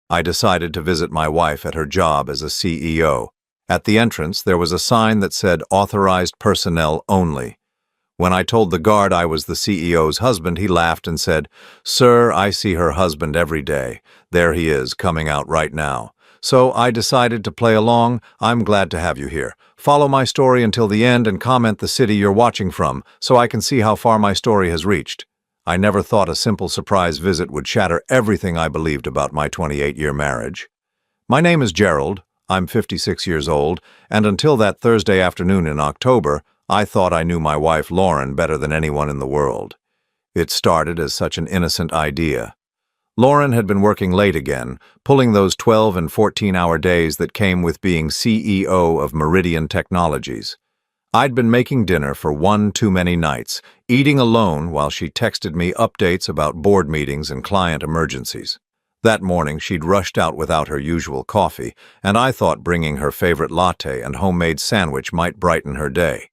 I decided to visit my wife at her job as a CEO. At the entrance, there was a sign that said "Authorized personnel only." When I told the guard I was the CEO's husband, he laughed and said, "Sir, I see her husband every day. There he is, coming out right now." So I decided to play along. I'm glad to have you here. Follow my story until the end and comment the city you're watching from, so I can see how far my story has reached. I never thought a simple surprise visit would shatter everything I believed about my 28-year marriage. My name is Gerald. I'm 56 years old, and until that Thursday afternoon in October, I thought I knew my wife Lauren better than anyone in the world. It started as such an innocent idea. Lauren had been working late again, pulling those 12 and 14-hour days that came with being CEO of Meridian Technologies. I'd been making dinner for one too many nights, eating alone while she texted me updates about board meetings and client emergencies. That morning, she'd rushed out without her usual coffee, and I thought bringing her favorite latte and homemade sandwich might brighten her day.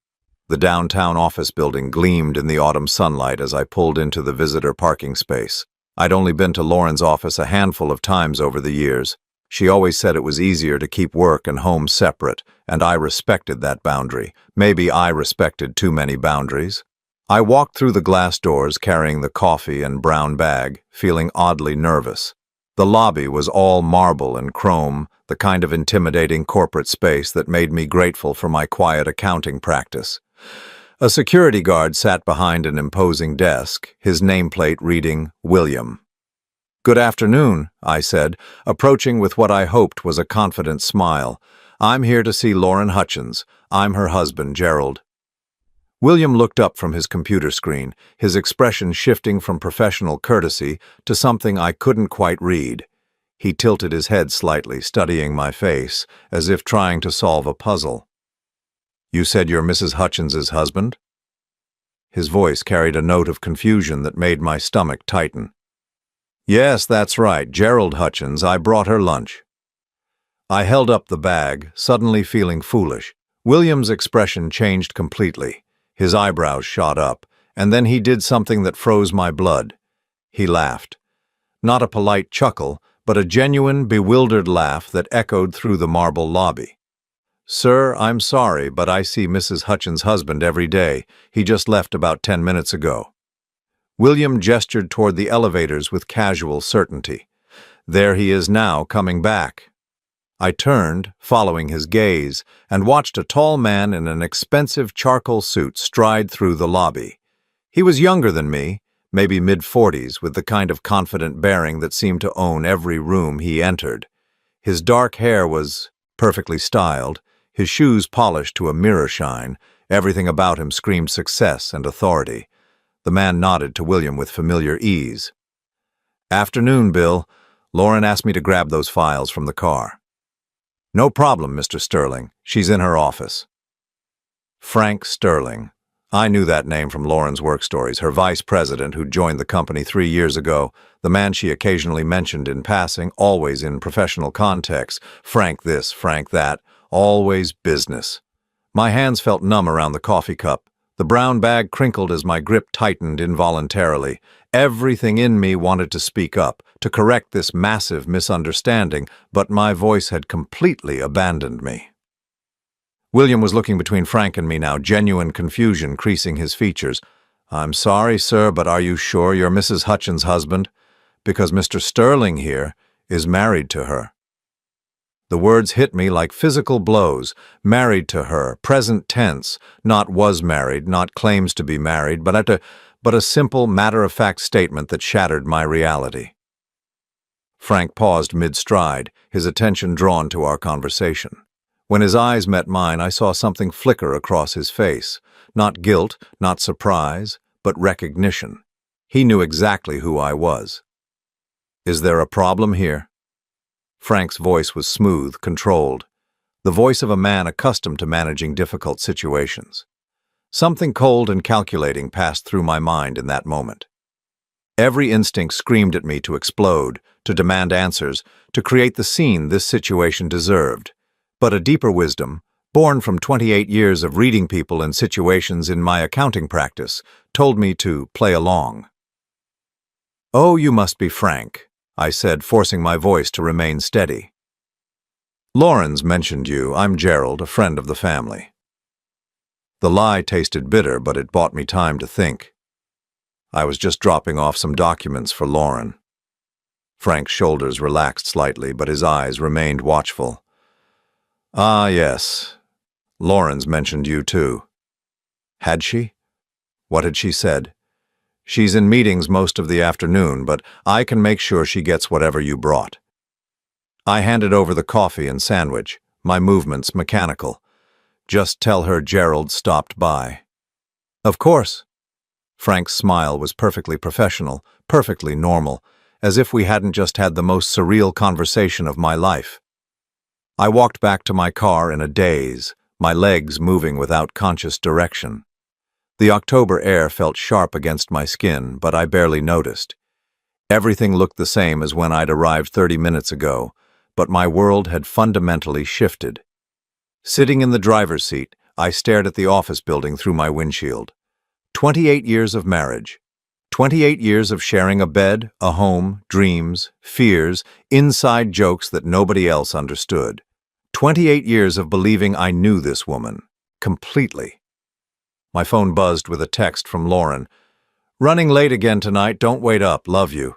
The downtown office building gleamed in the autumn sunlight as I pulled into the visitor parking space. I'd only been to Lauren's office a handful of times over the years. She always said it was easier to keep work and home separate, and I respected that boundary. Maybe I respected too many boundaries. I walked through the glass doors carrying the coffee and brown bag, feeling oddly nervous. The lobby was all marble and chrome, the kind of intimidating corporate space that made me grateful for my quiet accounting practice. A security guard sat behind an imposing desk, his nameplate reading William. "Good afternoon," I said, approaching with what I hoped was a confident smile. "I'm here to see Lauren Hutchins. I'm her husband, Gerald." William looked up from his computer screen, his expression shifting from professional courtesy to something I couldn't quite read. He tilted his head slightly, studying my face, as if trying to solve a puzzle. "You said you're Mrs. Hutchins's husband?" His voice carried a note of confusion that made my stomach tighten. "Yes, that's right, Gerald Hutchins. I brought her lunch." I held up the bag, suddenly feeling foolish. William's expression changed completely. His eyebrows shot up, and then he did something that froze my blood. He laughed. Not a polite chuckle, but a genuine, bewildered laugh that echoed through the marble lobby. "Sir, I'm sorry, but I see Mrs. Hutchins' husband every day. He just left about 10 minutes ago." William gestured toward the elevators with casual certainty. "There he is now, coming back." I turned, following his gaze, and watched a tall man in an expensive charcoal suit stride through the lobby. He was younger than me, maybe mid-40s, with the kind of confident bearing that seemed to own every room he entered. His dark hair was perfectly styled, his shoes polished to a mirror shine. Everything about him screamed success and authority. The man nodded to William with familiar ease. "Afternoon, Bill. Lauren asked me to grab those files from the car." "No problem, Mr. Sterling. She's in her office." Frank Sterling. I knew that name from Lauren's work stories, her vice president who joined the company 3 years ago, the man she occasionally mentioned in passing, always in professional context. Frank this, Frank that, always business. My hands felt numb around the coffee cup. The brown bag crinkled as my grip tightened involuntarily. Everything in me wanted to speak up, to correct this massive misunderstanding, but my voice had completely abandoned me. William was looking between Frank and me now, genuine confusion creasing his features. "I'm sorry, sir, but are you sure you're Mrs. Hutchins' husband? Because Mr. Sterling here is married to her." The words hit me like physical blows. Married to her, present tense, not was married, not claims to be married, but a simple, matter-of-fact statement that shattered my reality. Frank paused mid-stride, his attention drawn to our conversation. When his eyes met mine, I saw something flicker across his face. Not guilt, not surprise, but recognition. He knew exactly who I was. "Is there a problem here?" Frank's voice was smooth, controlled, the voice of a man accustomed to managing difficult situations. Something cold and calculating passed through my mind in that moment. Every instinct screamed at me to explode, to demand answers, to create the scene this situation deserved. But a deeper wisdom, born from 28 years of reading people and situations in my accounting practice, told me to play along. "Oh, you must be Frank. I said, forcing my voice to remain steady. Lauren's mentioned you. I'm Gerald, a friend of the family. The lie tasted bitter, but it bought me time to think. I was just dropping off some documents for Lauren. Frank's shoulders relaxed slightly, but his eyes remained watchful. Ah, yes. Lauren's mentioned you too. Had she? What had she said? She's in meetings most of the afternoon, but I can make sure she gets whatever you brought. I handed over the coffee and sandwich, my movements mechanical. Just tell her Gerald stopped by. Of course. Frank's smile was perfectly professional, perfectly normal, as if we hadn't just had the most surreal conversation of my life. I walked back to my car in a daze, my legs moving without conscious direction. The October air felt sharp against my skin, but I barely noticed. Everything looked the same as when I'd arrived 30 minutes ago, but my world had fundamentally shifted. Sitting in the driver's seat, I stared at the office building through my windshield. 28 years of marriage. 28 years of sharing a bed, a home, dreams, fears, inside jokes that nobody else understood. 28 years of believing I knew this woman. Completely. My phone buzzed with a text from Lauren. Running late again tonight, don't wait up, love you.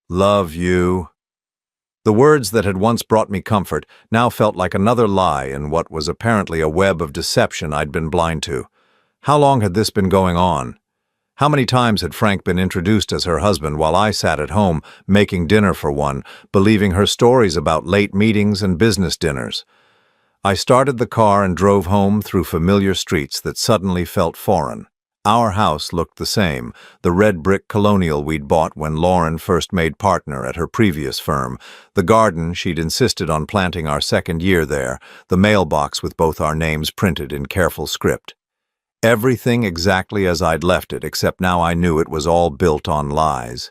Love you. The words that had once brought me comfort now felt like another lie in what was apparently a web of deception I'd been blind to. How long had this been going on? How many times had Frank been introduced as her husband while I sat at home, making dinner for one, believing her stories about late meetings and business dinners? I started the car and drove home through familiar streets that suddenly felt foreign. Our house looked the same, the red brick colonial we'd bought when Lauren first made partner at her previous firm, the garden she'd insisted on planting our second year there, the mailbox with both our names printed in careful script. Everything exactly as I'd left it, except now I knew it was all built on lies.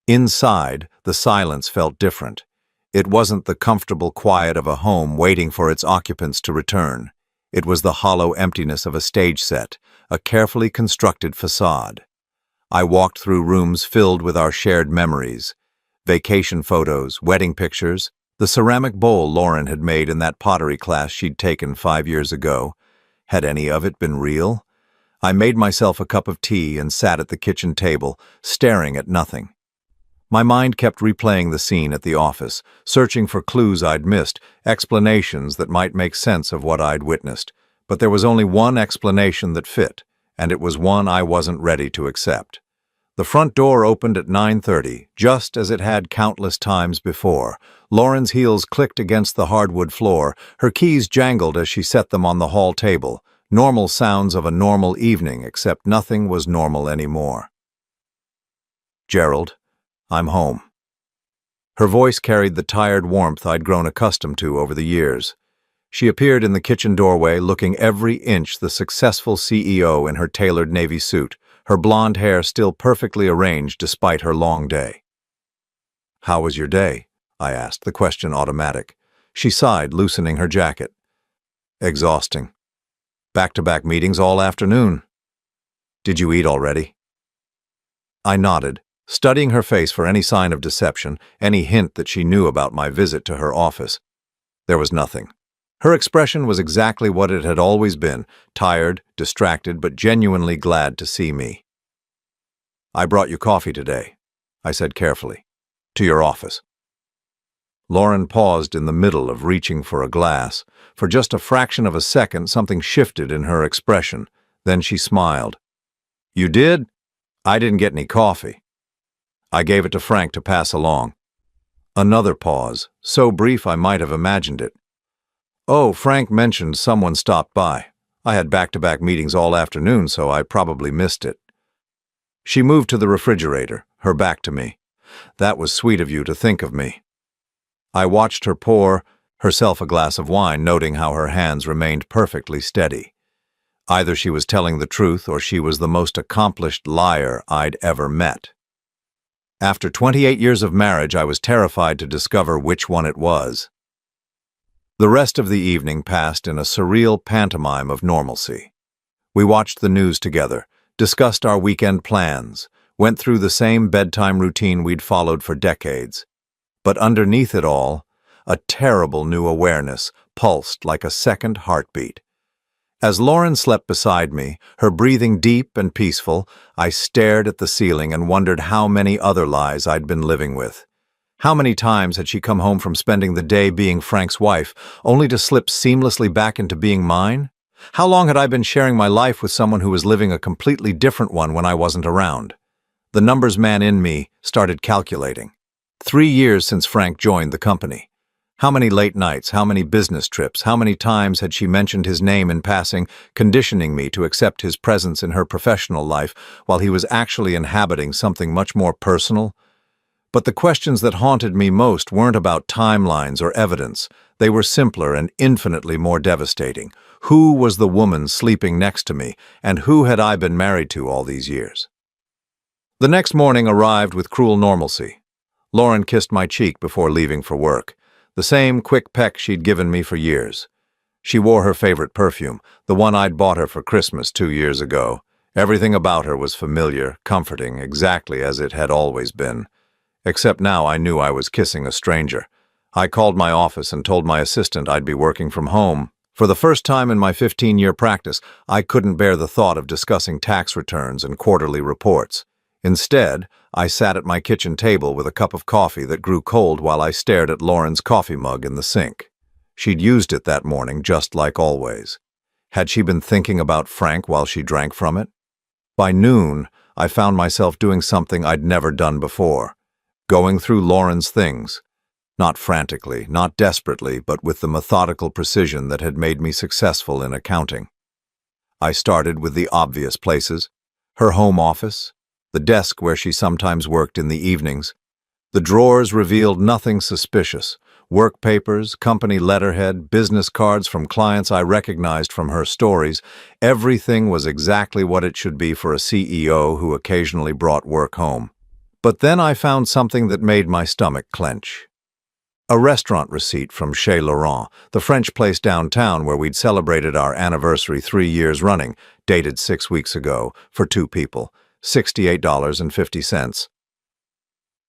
Inside, the silence felt different. It wasn't the comfortable quiet of a home waiting for its occupants to return. It was the hollow emptiness of a stage set, a carefully constructed facade. I walked through rooms filled with our shared memories. Vacation photos, wedding pictures, the ceramic bowl Lauren had made in that pottery class she'd taken 5 years ago. Had any of it been real? I made myself a cup of tea and sat at the kitchen table, staring at nothing. My mind kept replaying the scene at the office, searching for clues I'd missed, explanations that might make sense of what I'd witnessed. But there was only one explanation that fit, and it was one I wasn't ready to accept. The front door opened at 9:30, just as it had countless times before. Lauren's heels clicked against the hardwood floor, her keys jangled as she set them on the hall table. Normal sounds of a normal evening, except nothing was normal anymore. Gerald, I'm home. Her voice carried the tired warmth I'd grown accustomed to over the years. She appeared in the kitchen doorway, looking every inch the successful CEO in her tailored navy suit, her blonde hair still perfectly arranged despite her long day. How was your day? I asked, the question automatic. She sighed, loosening her jacket. Exhausting. Back-to-back meetings all afternoon. Did you eat already? I nodded, studying her face for any sign of deception, any hint that she knew about my visit to her office. There was nothing. Her expression was exactly what it had always been, tired, distracted, but genuinely glad to see me. I brought you coffee today, I said carefully, to your office. Lauren paused in the middle of reaching for a glass. For just a fraction of a second, something shifted in her expression. Then she smiled. You did? I didn't get any coffee. I gave it to Frank to pass along. Another pause, so brief I might have imagined it. Oh, Frank mentioned someone stopped by. I had back-to-back meetings all afternoon, so I probably missed it. She moved to the refrigerator, her back to me. That was sweet of you to think of me. I watched her pour herself a glass of wine, noting how her hands remained perfectly steady. Either she was telling the truth or she was the most accomplished liar I'd ever met. After 28 years of marriage, I was terrified to discover which one it was. The rest of the evening passed in a surreal pantomime of normalcy. We watched the news together, discussed our weekend plans. went through the same bedtime routine we'd followed for decades. But underneath it all, a terrible new awareness pulsed like a second heartbeat. As Lauren slept beside me, her breathing deep and peaceful, I stared at the ceiling and wondered how many other lies I'd been living with. How many times had she come home from spending the day being Frank's wife, only to slip seamlessly back into being mine? How long had I been sharing my life with someone who was living a completely different one when I wasn't around? The numbers man in me started calculating. 3 years since Frank joined the company. How many late nights, how many business trips, how many times had she mentioned his name in passing, conditioning me to accept his presence in her professional life while he was actually inhabiting something much more personal? But the questions that haunted me most weren't about timelines or evidence. They were simpler and infinitely more devastating. Who was the woman sleeping next to me, and who had I been married to all these years? The next morning arrived with cruel normalcy. Lauren kissed my cheek before leaving for work, the same quick peck she'd given me for years. She wore her favorite perfume, the one I'd bought her for Christmas 2 years ago. Everything about her was familiar, comforting, exactly as it had always been. Except now I knew I was kissing a stranger. I called my office and told my assistant I'd be working from home. For the first time in my 15-year practice, I couldn't bear the thought of discussing tax returns and quarterly reports. Instead, I sat at my kitchen table with a cup of coffee that grew cold while I stared at Lauren's coffee mug in the sink. She'd used it that morning, just like always. Had she been thinking about Frank while she drank from it? By noon, I found myself doing something I'd never done before. Going through Lauren's things. Not frantically, not desperately, but with the methodical precision that had made me successful in accounting. I started with the obvious places: her home office, the desk where she sometimes worked in the evenings. The drawers revealed nothing suspicious: work papers, company letterhead, business cards from clients I recognized from her stories. Everything was exactly what it should be for a CEO who occasionally brought work home. But then I found something that made my stomach clench. A restaurant receipt from Chez Laurent, the French place downtown where we'd celebrated our anniversary 3 years running, dated 6 weeks ago, for 2 people, $68.50.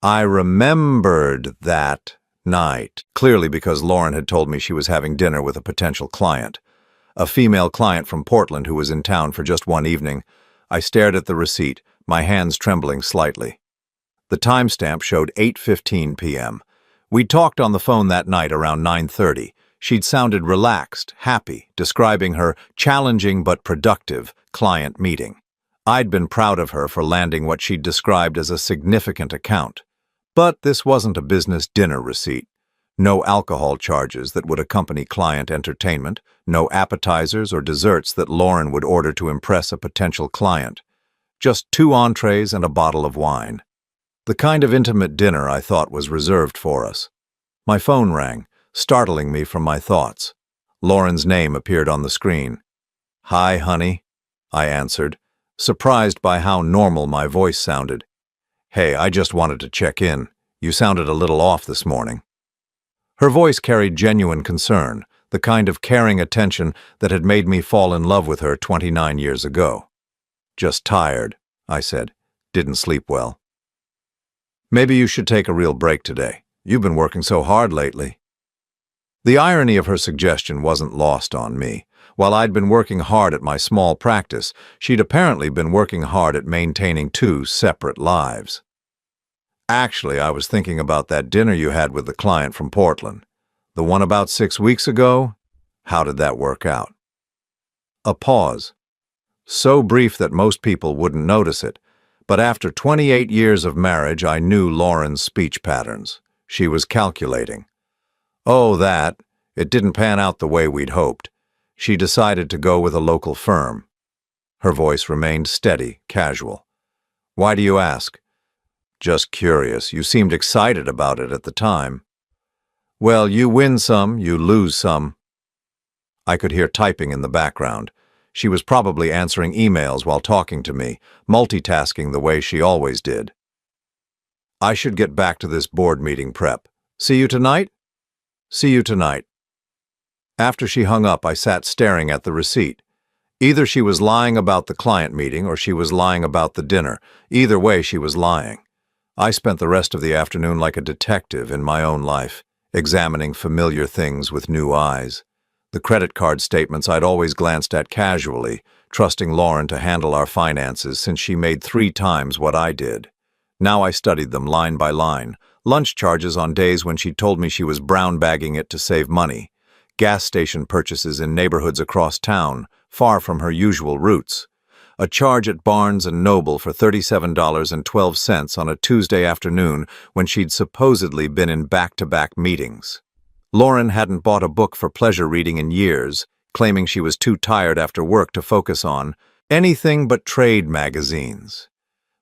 I remembered that night, clearly because Lauren had told me she was having dinner with a potential client. A female client from Portland who was in town for just one evening. I stared at the receipt, my hands trembling slightly. The timestamp showed 8:15 p.m. We'd talked on the phone that night around 9:30. She'd sounded relaxed, happy, describing her challenging but productive client meeting. I'd been proud of her for landing what she'd described as a significant account. But this wasn't a business dinner receipt. No alcohol charges that would accompany client entertainment, no appetizers or desserts that Lauren would order to impress a potential client. Just 2 entrees and a bottle of wine. The kind of intimate dinner I thought was reserved for us. My phone rang, startling me from my thoughts. Lauren's name appeared on the screen. "Hi, honey," I answered, surprised by how normal my voice sounded. "Hey, I just wanted to check in. You sounded a little off this morning." Her voice carried genuine concern, the kind of caring attention that had made me fall in love with her 29 years ago. "Just tired," I said. "Didn't sleep well." "Maybe you should take a real break today. You've been working so hard lately." The irony of her suggestion wasn't lost on me. While I'd been working hard at my small practice, she'd apparently been working hard at maintaining 2 separate lives. "Actually, I was thinking about that dinner you had with the client from Portland. The one about 6 weeks ago? How did that work out?" A pause. So brief that most people wouldn't notice it. But after 28 years of marriage, I knew Lauren's speech patterns. She was calculating. "Oh, that. It didn't pan out the way we'd hoped. She decided to go with a local firm." Her voice remained steady, casual. "Why do you ask?" "Just curious. You seemed excited about it at the time." "Well, you win some, you lose some." I could hear typing in the background. She was probably answering emails while talking to me, multitasking the way she always did. "I should get back to this board meeting prep. See you tonight?" "See you tonight." After she hung up, I sat staring at the receipt. Either she was lying about the client meeting or she was lying about the dinner. Either way, she was lying. I spent the rest of the afternoon like a detective in my own life, examining familiar things with new eyes. The credit card statements I'd always glanced at casually, trusting Lauren to handle our finances since she made 3 times what I did. Now I studied them line by line. Lunch charges on days when she told me she was brown bagging it to save money. Gas station purchases in neighborhoods across town, far from her usual routes. A charge at Barnes & Noble for $37.12 on a Tuesday afternoon when she'd supposedly been in back-to-back meetings. Lauren hadn't bought a book for pleasure reading in years, claiming she was too tired after work to focus on anything but trade magazines.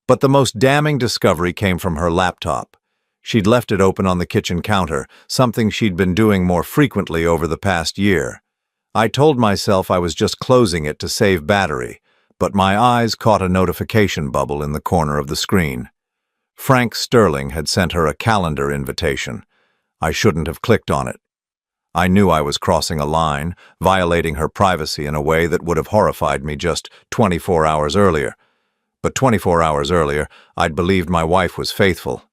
But the most damning discovery came from her laptop. She'd left it open on the kitchen counter, something she'd been doing more frequently over the past year. I told myself I was just closing it to save battery, but my eyes caught a notification bubble in the corner of the screen. Frank Sterling had sent her a calendar invitation. I shouldn't have clicked on it. I knew I was crossing a line, violating her privacy in a way that would have horrified me just 24 hours earlier. But 24 hours earlier, I'd believed my wife was faithful.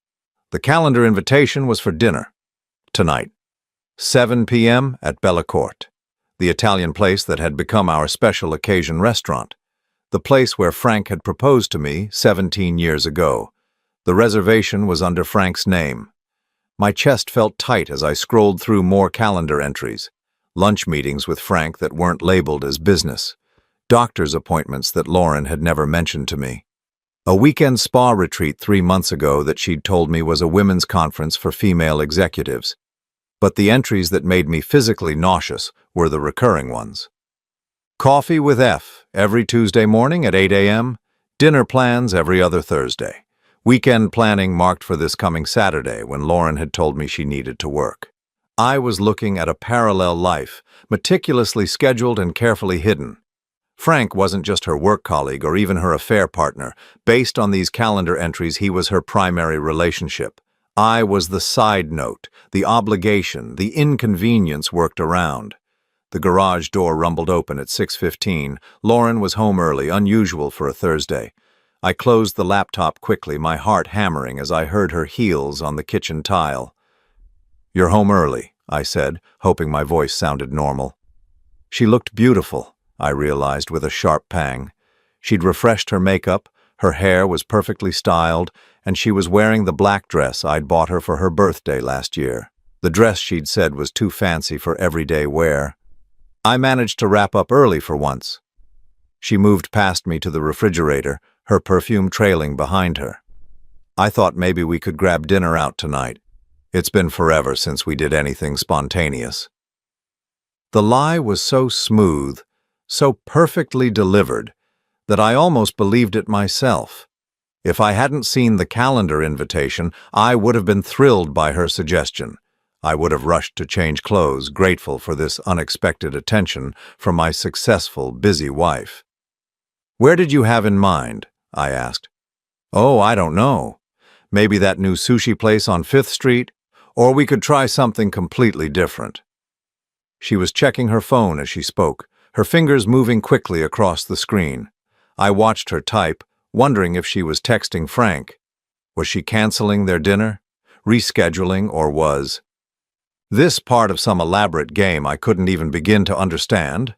The calendar invitation was for dinner. Tonight. 7 p.m. at Bella Court, the Italian place that had become our special occasion restaurant. The place where Frank had proposed to me 17 years ago. The reservation was under Frank's name. My chest felt tight as I scrolled through more calendar entries. Lunch meetings with Frank that weren't labeled as business. Doctor's appointments that Lauren had never mentioned to me. A weekend spa retreat 3 months ago that she'd told me was a women's conference for female executives. But the entries that made me physically nauseous were the recurring ones. Coffee with F every Tuesday morning at 8 a.m., dinner plans every other Thursday. Weekend planning marked for this coming Saturday when Lauren had told me she needed to work. I was looking at a parallel life, meticulously scheduled and carefully hidden. Frank wasn't just her work colleague or even her affair partner. Based on these calendar entries, he was her primary relationship. I was the side note, the obligation, the inconvenience worked around. The garage door rumbled open at 6:15. Lauren was home early, unusual for a Thursday. I closed the laptop quickly, my heart hammering as I heard her heels on the kitchen tile. "You're home early," I said, hoping my voice sounded normal. She looked beautiful, I realized with a sharp pang. She'd refreshed her makeup, her hair was perfectly styled, and she was wearing the black dress I'd bought her for her birthday last year. The dress she'd said was too fancy for everyday wear. I managed to wrap up early for once. She moved past me to the refrigerator, her perfume trailing behind her. "I thought maybe we could grab dinner out tonight. It's been forever since we did anything spontaneous." The lie was so smooth, so perfectly delivered, that I almost believed it myself. If I hadn't seen the calendar invitation, I would have been thrilled by her suggestion. I would have rushed to change clothes, grateful for this unexpected attention from my successful, busy wife. "Where did you have in mind?" I asked. "Oh, I don't know. Maybe that new sushi place on 5th Street? Or we could try something completely different." She was checking her phone as she spoke, her fingers moving quickly across the screen. I watched her type, wondering if she was texting Frank. Was she canceling their dinner? Rescheduling, or was this part of some elaborate game I couldn't even begin to understand?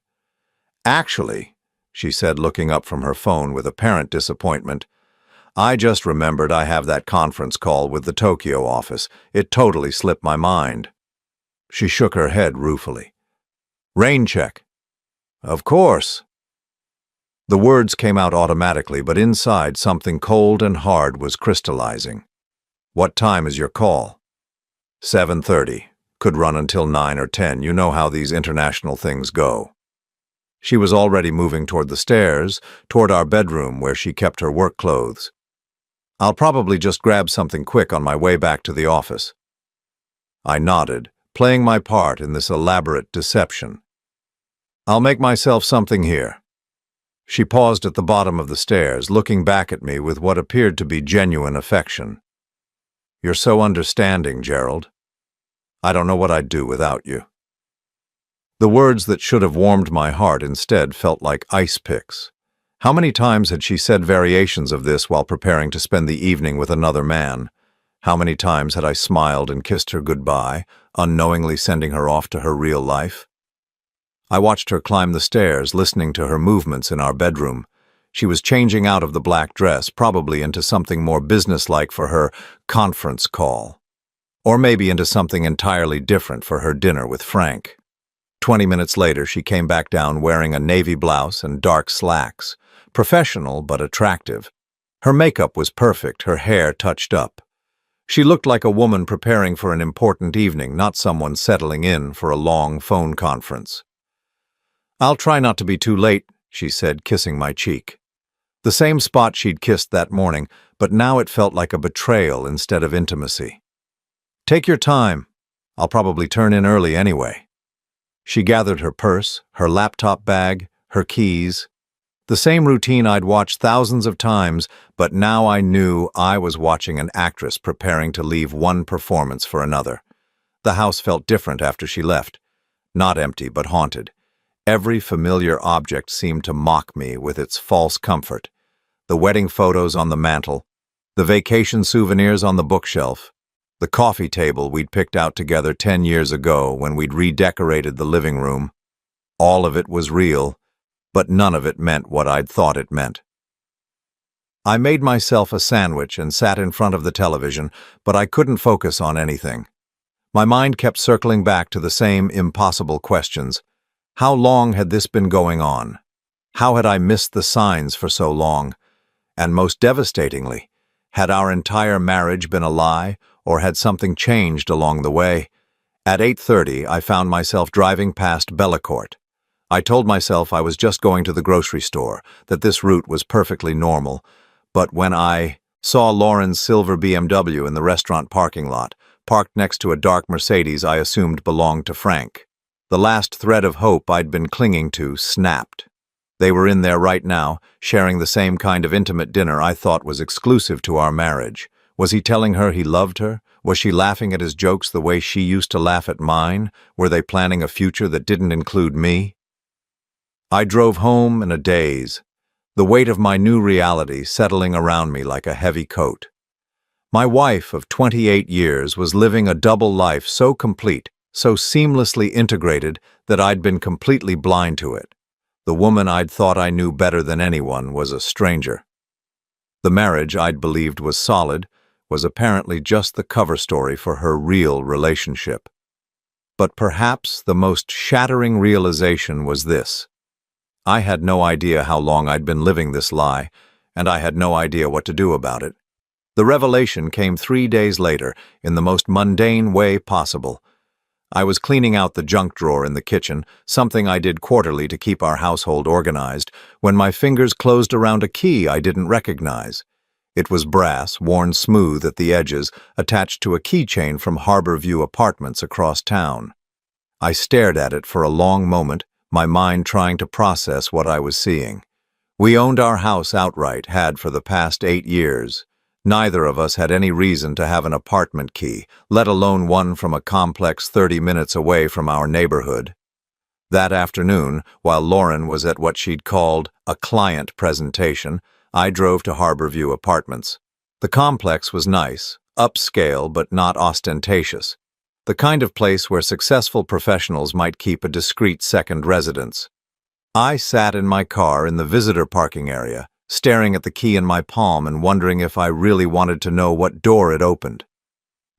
"Actually," she said, looking up from her phone with apparent disappointment, "I just remembered I have that conference call with the Tokyo office. It totally slipped my mind." She shook her head ruefully. "Rain check." "Of course." The words came out automatically, but inside something cold and hard was crystallizing. "What time is your call?" 7:30. Could run until 9 or 10. You know how these international things go." She was already moving toward the stairs, toward our bedroom where she kept her work clothes. "I'll probably just grab something quick on my way back to the office." I nodded, playing my part in this elaborate deception. "I'll make myself something here." She paused at the bottom of the stairs, looking back at me with what appeared to be genuine affection. "You're so understanding, Gerald. I don't know what I'd do without you." The words that should have warmed my heart instead felt like ice picks. How many times had she said variations of this while preparing to spend the evening with another man? How many times had I smiled and kissed her goodbye, unknowingly sending her off to her real life? I watched her climb the stairs, listening to her movements in our bedroom. She was changing out of the black dress, probably into something more businesslike for her conference call. Or maybe into something entirely different for her dinner with Frank. 20 minutes later, she came back down wearing a navy blouse and dark slacks. Professional but attractive. Her makeup was perfect, her hair touched up. She looked like a woman preparing for an important evening, not someone settling in for a long phone conference. "I'll try not to be too late," she said, kissing my cheek. The same spot she'd kissed that morning, but now it felt like a betrayal instead of intimacy. "Take your time. I'll probably turn in early anyway." She gathered her purse, her laptop bag, her keys. The same routine I'd watched thousands of times, but now I knew I was watching an actress preparing to leave one performance for another. The house felt different after she left. Not empty, but haunted. Every familiar object seemed to mock me with its false comfort. The wedding photos on the mantel, the vacation souvenirs on the bookshelf, the coffee table we'd picked out together 10 years ago when we'd redecorated the living room. All of it was real, but none of it meant what I'd thought it meant. I made myself a sandwich and sat in front of the television, but I couldn't focus on anything. My mind kept circling back to the same impossible questions. How long had this been going on? How had I missed the signs for so long? And most devastatingly, had our entire marriage been a lie, or had something changed along the way? At 8:30, I found myself driving past Bellecourt. I told myself I was just going to the grocery store, that this route was perfectly normal, but when I saw Lauren's silver BMW in the restaurant parking lot, parked next to a dark Mercedes I assumed belonged to Frank, the last thread of hope I'd been clinging to snapped. They were in there right now, sharing the same kind of intimate dinner I thought was exclusive to our marriage. Was he telling her he loved her? Was she laughing at his jokes the way she used to laugh at mine? Were they planning a future that didn't include me? I drove home in a daze, the weight of my new reality settling around me like a heavy coat. My wife of 28 years was living a double life so complete, so seamlessly integrated that I'd been completely blind to it. The woman I'd thought I knew better than anyone was a stranger. The marriage I'd believed was solid was apparently just the cover story for her real relationship. But perhaps the most shattering realization was this. I had no idea how long I'd been living this lie, and I had no idea what to do about it. The revelation came 3 days later in the most mundane way possible. I was cleaning out the junk drawer in the kitchen, something I did quarterly to keep our household organized, when my fingers closed around a key I didn't recognize. It was brass, worn smooth at the edges, attached to a keychain from Harbor View Apartments across town. I stared at it for a long moment, my mind trying to process what I was seeing. We owned our house outright, had for the past 8 years. Neither of us had any reason to have an apartment key, let alone one from a complex 30 minutes away from our neighborhood. That afternoon, while Lauren was at what she'd called a client presentation, I drove to Harbor View Apartments. The complex was nice, upscale but not ostentatious. The kind of place where successful professionals might keep a discreet second residence. I sat in my car in the visitor parking area, staring at the key in my palm and wondering if I really wanted to know what door it opened.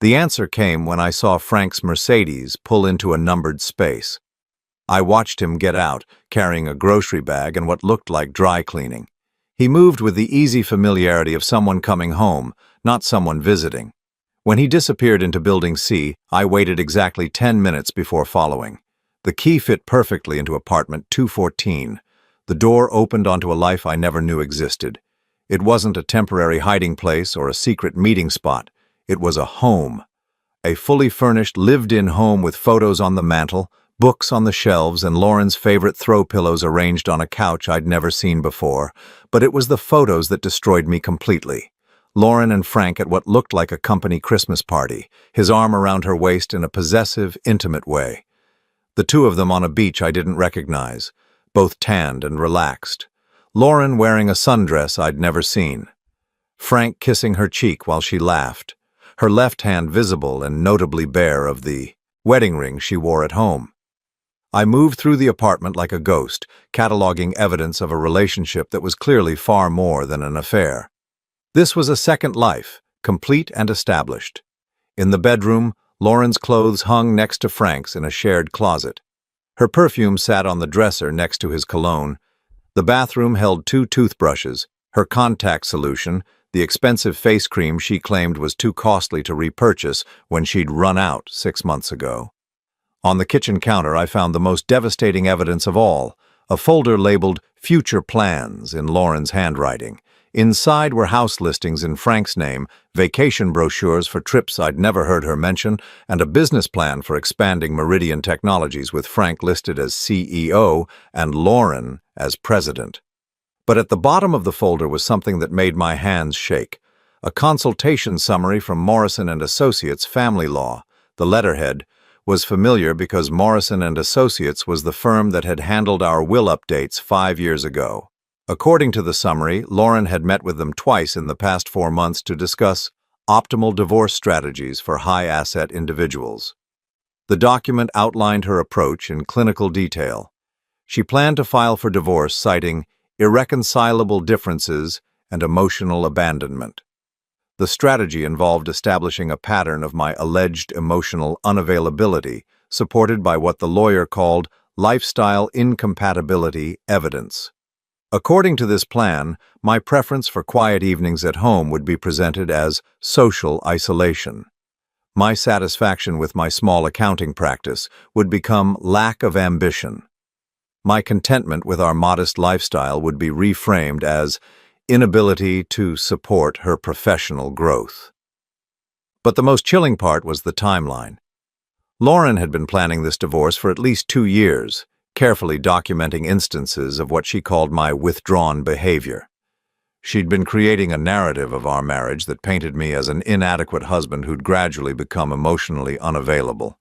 The answer came when I saw Frank's Mercedes pull into a numbered space. I watched him get out, carrying a grocery bag and what looked like dry cleaning. He moved with the easy familiarity of someone coming home, not someone visiting. When he disappeared into Building C, I waited exactly 10 minutes before following. The key fit perfectly into apartment 214. The door opened onto a life I never knew existed. It wasn't a temporary hiding place or a secret meeting spot. It was a home. A fully furnished, lived-in home with photos on the mantel, books on the shelves, and Lauren's favorite throw pillows arranged on a couch I'd never seen before. But it was the photos that destroyed me completely. Lauren and Frank at what looked like a company Christmas party, his arm around her waist in a possessive, intimate way. The two of them on a beach I didn't recognize, both tanned and relaxed. Lauren wearing a sundress I'd never seen. Frank kissing her cheek while she laughed, her left hand visible and notably bare of the wedding ring she wore at home. I moved through the apartment like a ghost, cataloging evidence of a relationship that was clearly far more than an affair. This was a second life, complete and established. In the bedroom, Lauren's clothes hung next to Frank's in a shared closet. Her perfume sat on the dresser next to his cologne. The bathroom held 2 toothbrushes, her contact solution, the expensive face cream she claimed was too costly to repurchase when she'd run out 6 months ago. On the kitchen counter, I found the most devastating evidence of all, a folder labeled Future Plans in Lauren's handwriting. Inside were house listings in Frank's name, vacation brochures for trips I'd never heard her mention, and a business plan for expanding Meridian Technologies with Frank listed as CEO and Lauren as president. But at the bottom of the folder was something that made my hands shake. A consultation summary from Morrison & Associates Family Law. The letterhead was familiar because Morrison & Associates was the firm that had handled our will updates 5 years ago. According to the summary, Lauren had met with them twice in the past 4 months to discuss optimal divorce strategies for high-asset individuals. The document outlined her approach in clinical detail. She planned to file for divorce, citing irreconcilable differences and emotional abandonment. The strategy involved establishing a pattern of my alleged emotional unavailability, supported by what the lawyer called lifestyle incompatibility evidence. According to this plan, my preference for quiet evenings at home would be presented as social isolation. My satisfaction with my small accounting practice would become lack of ambition. My contentment with our modest lifestyle would be reframed as inability to support her professional growth. But the most chilling part was the timeline. Lauren had been planning this divorce for at least 2 years, carefully documenting instances of what she called my withdrawn behavior. She'd been creating a narrative of our marriage that painted me as an inadequate husband who'd gradually become emotionally unavailable.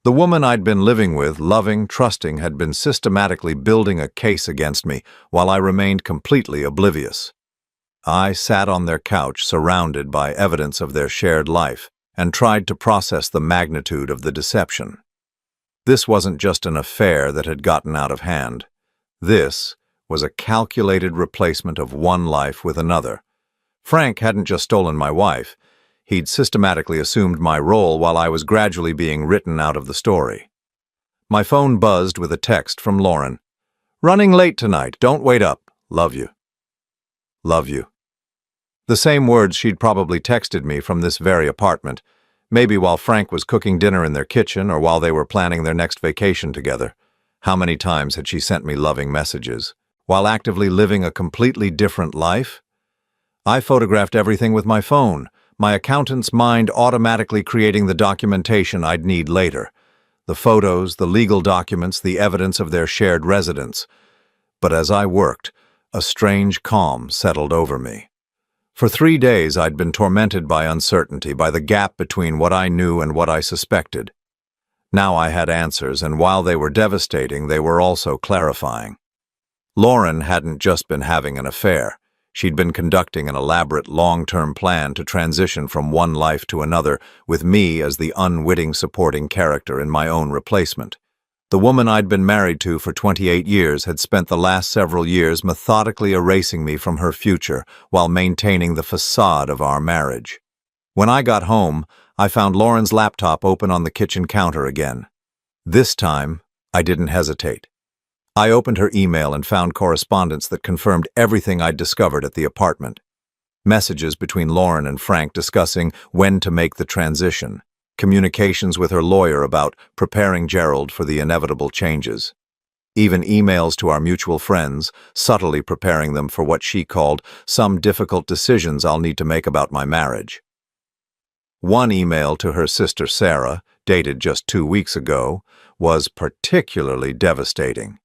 The woman I'd been living with, loving, trusting, had been systematically building a case against me while I remained completely oblivious. I sat on their couch, surrounded by evidence of their shared life, and tried to process the magnitude of the deception. This wasn't just an affair that had gotten out of hand. This was a calculated replacement of one life with another. Frank hadn't just stolen my wife. He'd systematically assumed my role while I was gradually being written out of the story. My phone buzzed with a text from Lauren. "Running late tonight. Don't wait up. Love you." Love you. The same words she'd probably texted me from this very apartment, maybe while Frank was cooking dinner in their kitchen or while they were planning their next vacation together. How many times had she sent me loving messages, while actively living a completely different life? I photographed everything with my phone, my accountant's mind automatically creating the documentation I'd need later. The photos, the legal documents, the evidence of their shared residence. But as I worked, a strange calm settled over me. For 3 days I'd been tormented by uncertainty, by the gap between what I knew and what I suspected. Now I had answers, and while they were devastating, they were also clarifying. Lauren hadn't just been having an affair. She'd been conducting an elaborate long-term plan to transition from one life to another, with me as the unwitting supporting character in my own replacement. The woman I'd been married to for 28 years had spent the last several years methodically erasing me from her future while maintaining the facade of our marriage. When I got home, I found Lauren's laptop open on the kitchen counter again. This time, I didn't hesitate. I opened her email and found correspondence that confirmed everything I'd discovered at the apartment. Messages between Lauren and Frank discussing when to make the transition. Communications with her lawyer about preparing Gerald for the inevitable changes. Even emails to our mutual friends, subtly preparing them for what she called some difficult decisions I'll need to make about my marriage. One email to her sister Sarah, dated just 2 weeks ago, was particularly devastating.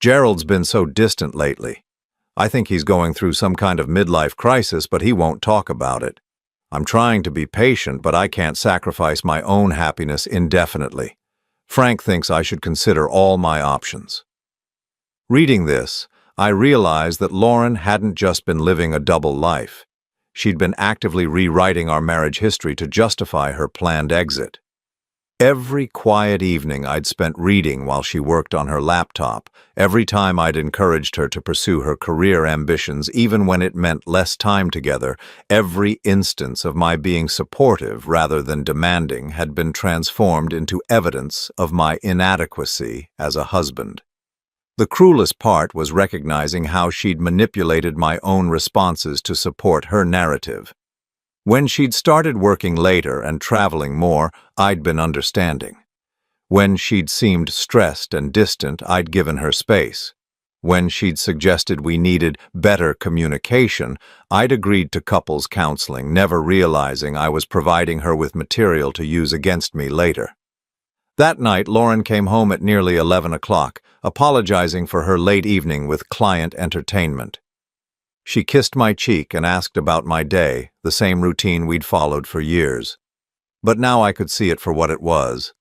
"Gerald's been so distant lately. I think he's going through some kind of midlife crisis, but he won't talk about it. I'm trying to be patient, but I can't sacrifice my own happiness indefinitely. Frank thinks I should consider all my options. Reading this, I realized that Lauren hadn't just been living a double life. She'd been actively rewriting our marriage history to justify her planned exit. Every quiet evening I'd spent reading while she worked on her laptop, every time I'd encouraged her to pursue her career ambitions even when it meant less time together, every instance of my being supportive rather than demanding had been transformed into evidence of my inadequacy as a husband. The cruelest part was recognizing how she'd manipulated my own responses to support her narrative. When she'd started working later and traveling more, I'd been understanding. When she'd seemed stressed and distant, I'd given her space. When she'd suggested we needed better communication, I'd agreed to couples counseling, never realizing I was providing her with material to use against me later. That night, Lauren came home at nearly 11 o'clock, apologizing for her late evening with client entertainment. She kissed my cheek and asked about my day, the same routine we'd followed for years. But now I could see it for what it was.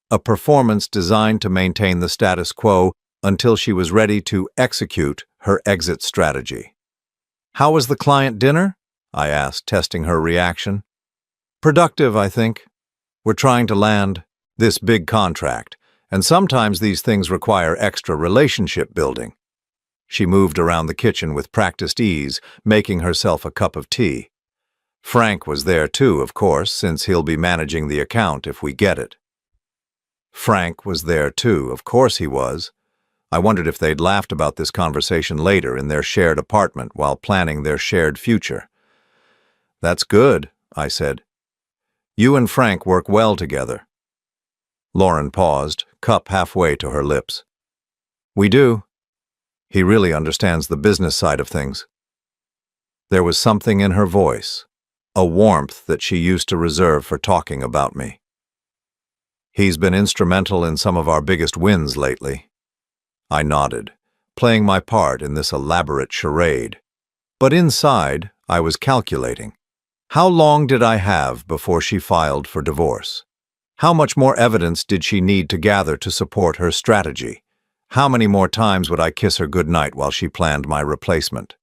A performance designed to maintain the status quo until she was ready to execute her exit strategy. "How was the client dinner?" I asked, testing her reaction. "Productive, I think. We're trying to land this big contract, and sometimes these things require extra relationship building." She moved around the kitchen with practiced ease, making herself a cup of tea. Frank was there too, of course, since he'll be managing the account if we get it. Frank was there too, of course he was. I wondered if they'd laughed about this conversation later in their shared apartment while planning their shared future. "That's good," I said. "You and Frank work well together." Lauren paused, cup halfway to her lips. "We do. He really understands the business side of things." There was something in her voice, a warmth that she used to reserve for talking about me. "He's been instrumental in some of our biggest wins lately." I nodded, playing my part in this elaborate charade. But inside, I was calculating. How long did I have before she filed for divorce? How much more evidence did she need to gather to support her strategy? How many more times would I kiss her goodnight while she planned my replacement?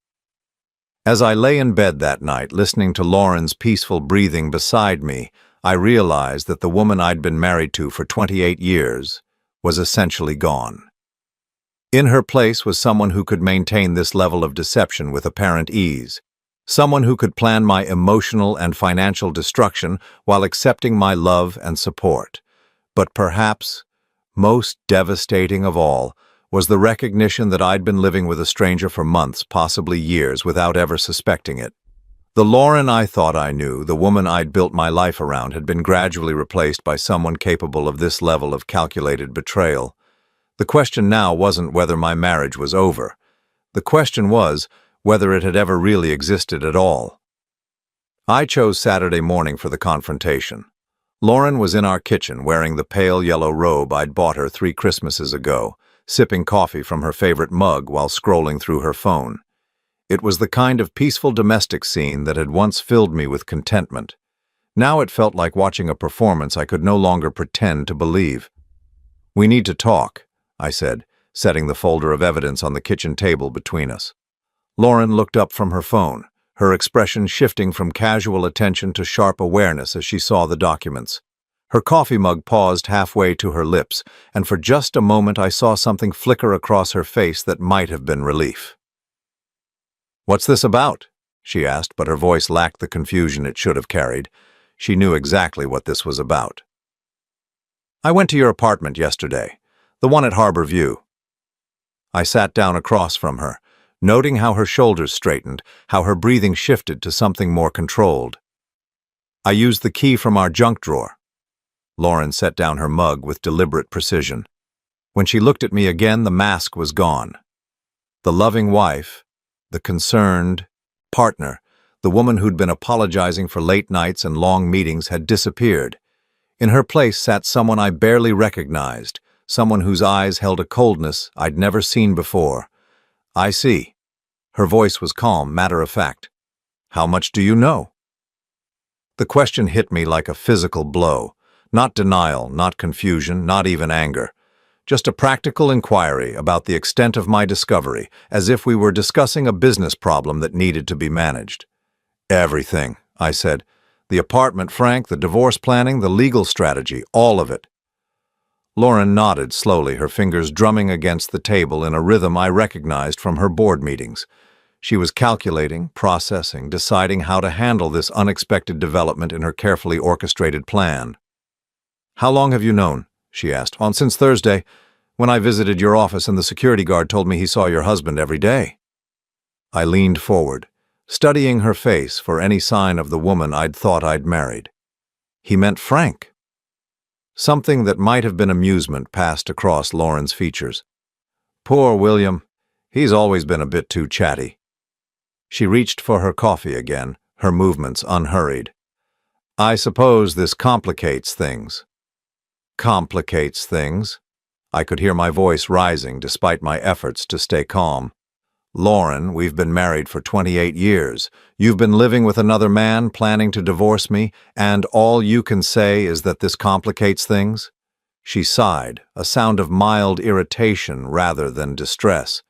As I lay in bed that night, listening to Lauren's peaceful breathing beside me, I realized that the woman I'd been married to for 28 years was essentially gone. In her place was someone who could maintain this level of deception with apparent ease, someone who could plan my emotional and financial destruction while accepting my love and support. But perhaps most devastating of all was the recognition that I'd been living with a stranger for months, possibly years, without ever suspecting it. The Lauren I thought I knew, the woman I'd built my life around, had been gradually replaced by someone capable of this level of calculated betrayal. The question now wasn't whether my marriage was over. The question was whether it had ever really existed at all. I chose Saturday morning for the confrontation. Lauren was in our kitchen wearing the pale yellow robe I'd bought her 3 Christmases ago, sipping coffee from her favorite mug while scrolling through her phone. It was the kind of peaceful domestic scene that had once filled me with contentment. Now it felt like watching a performance I could no longer pretend to believe. "We need to talk," I said, setting the folder of evidence on the kitchen table between us. Lauren looked up from her phone, her expression shifting from casual attention to sharp awareness as she saw the documents. Her coffee mug paused halfway to her lips, and for just a moment I saw something flicker across her face that might have been relief. "What's this about?" she asked, but her voice lacked the confusion it should have carried. She knew exactly what this was about. "I went to your apartment yesterday, the one at Harbor View." I sat down across from her, noting how her shoulders straightened, how her breathing shifted to something more controlled. "I used the key from our junk drawer." Lauren set down her mug with deliberate precision. When she looked at me again, the mask was gone. The loving wife, the concerned partner, the woman who'd been apologizing for late nights and long meetings had disappeared. In her place sat someone I barely recognized, someone whose eyes held a coldness I'd never seen before. "I see." Her voice was calm, matter-of-fact. "How much do you know?" The question hit me like a physical blow, Not denial, not confusion, not even anger. Just a practical inquiry about the extent of my discovery, as if we were discussing a business problem that needed to be managed. Everything, I said. The apartment, Frank, the divorce planning, the legal strategy, all of it. Lauren nodded slowly, her fingers drumming against the table in a rhythm I recognized from her board meetings. She was calculating, processing, deciding how to handle this unexpected development in her carefully orchestrated plan. "How long have you known?" she asked. "Since Thursday, when I visited your office and the security guard told me he saw your husband every day." I leaned forward, studying her face for any sign of the woman I'd thought I'd married. He meant Frank. Something that might have been amusement passed across Lauren's features. "Poor William. He's always been a bit too chatty." She reached for her coffee again, her movements unhurried. "I suppose this complicates things." "Complicates things?" I could hear my voice rising despite my efforts to stay calm. "Lauren, we've been married for 28 years. You've been living with another man, planning to divorce me, and all you can say is that this complicates things?" She sighed, a sound of mild irritation rather than distress.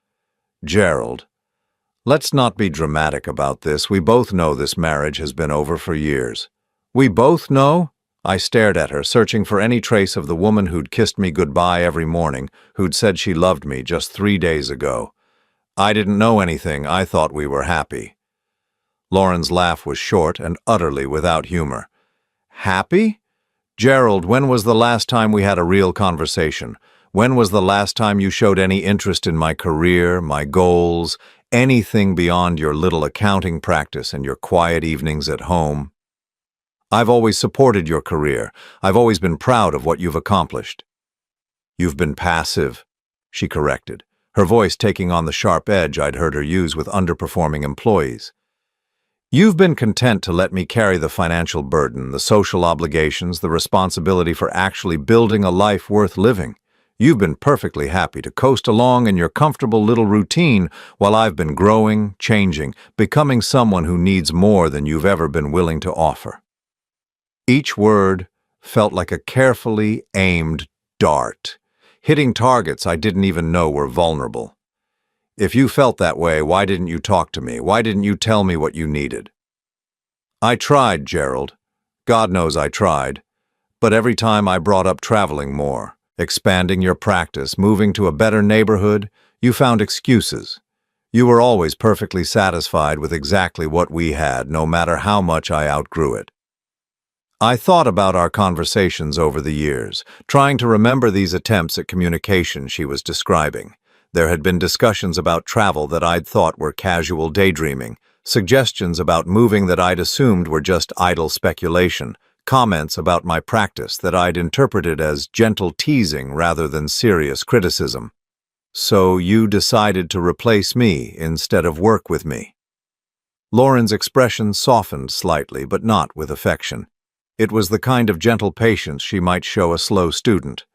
"Gerald, let's not be dramatic about this. We both know this marriage has been over for years." "We both know?" I stared at her, searching for any trace of the woman who'd kissed me goodbye every morning, who'd said she loved me just 3 days ago. "I didn't know anything. I thought we were happy." Lauren's laugh was short and utterly without humor. "Happy? Gerald, when was the last time we had a real conversation? When was the last time you showed any interest in my career, my goals, anything beyond your little accounting practice and your quiet evenings at home? I've always supported your career. I've always been proud of what you've accomplished." "You've been passive," she corrected, her voice taking on the sharp edge I'd heard her use with underperforming employees. "You've been content to let me carry the financial burden, the social obligations, the responsibility for actually building a life worth living. You've been perfectly happy to coast along in your comfortable little routine while I've been growing, changing, becoming someone who needs more than you've ever been willing to offer." Each word felt like a carefully aimed dart, hitting targets I didn't even know were vulnerable. "If you felt that way, why didn't you talk to me? Why didn't you tell me what you needed?" "I tried, Gerald. God knows I tried. But every time I brought up traveling more, expanding your practice, moving to a better neighborhood, you found excuses. You were always perfectly satisfied with exactly what we had, no matter how much I outgrew it." I thought about our conversations over the years, trying to remember these attempts at communication she was describing. There had been discussions about travel that I'd thought were casual daydreaming, suggestions about moving that I'd assumed were just idle speculation, comments about my practice that I'd interpreted as gentle teasing rather than serious criticism. "So you decided to replace me instead of work with me." Lauren's expression softened slightly, but not with affection. It was the kind of gentle patience she might show a slow student.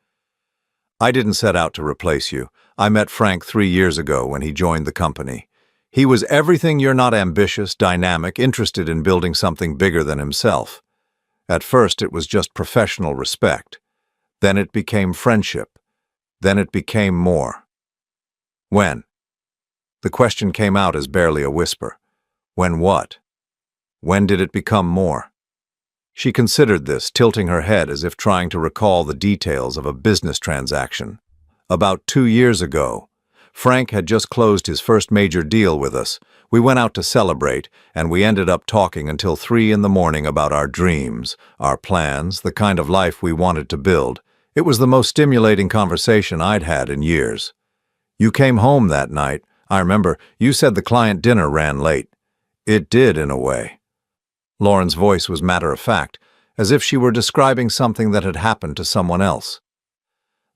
"I didn't set out to replace you. I met Frank 3 years ago when he joined the company. He was everything you're not: ambitious, dynamic, interested in building something bigger than himself. At first it was just professional respect. Then it became friendship. Then it became more." "When?" The question came out as barely a whisper. "When what? When did it become more?" She considered this, tilting her head as if trying to recall the details of a business transaction. "About 2 years ago. Frank had just closed his first major deal with us. We went out to celebrate, and we ended up talking until 3 in the morning about our dreams, our plans, the kind of life we wanted to build. It was the most stimulating conversation I'd had in years. You came home that night. I remember you said the client dinner ran late. It did, in a way." Lauren's voice was matter-of-fact, as if she were describing something that had happened to someone else.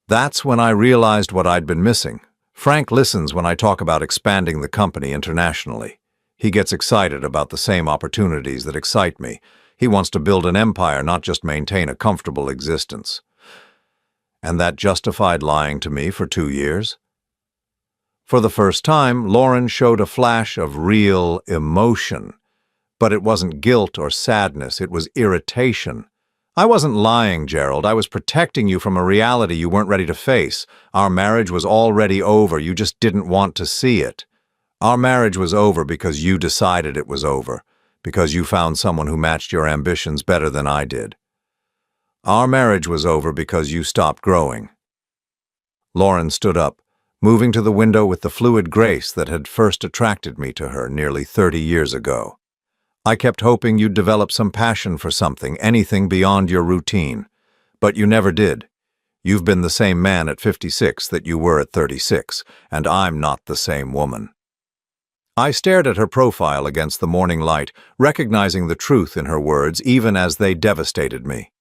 "That's when I realized what I'd been missing. Frank listens when I talk about expanding the company internationally. He gets excited about the same opportunities that excite me. He wants to build an empire, not just maintain a comfortable existence." "And that justified lying to me for 2 years?" For the first time, Lauren showed a flash of real emotion. But it wasn't guilt or sadness, it was irritation. I wasn't lying, Gerald. I was protecting you from a reality you weren't ready to face. Our marriage was already over. You just didn't want to see it. Our marriage was over because you decided it was over, because you found someone who matched your ambitions better than I did. Our marriage was over because you stopped growing. Lauren stood up, moving to the window with the fluid grace that had first attracted me to her nearly 30 years ago. I kept hoping you'd develop some passion for something, anything beyond your routine. But you never did. You've been the same man at 56 that you were at 36, and I'm not the same woman. I stared at her profile against the morning light, recognizing the truth in her words even as they devastated me.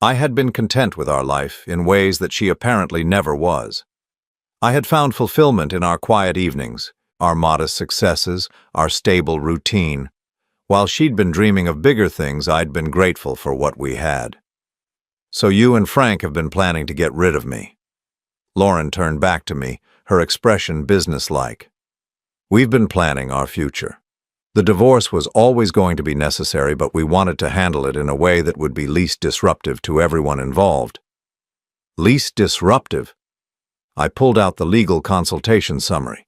I had been content with our life in ways that she apparently never was. I had found fulfillment in our quiet evenings, our modest successes, our stable routine. While she'd been dreaming of bigger things, I'd been grateful for what we had. So you and Frank have been planning to get rid of me. Lauren turned back to me, her expression businesslike. We've been planning our future. The divorce was always going to be necessary, but we wanted to handle it in a way that would be least disruptive to everyone involved. Least disruptive? I pulled out the legal consultation summary.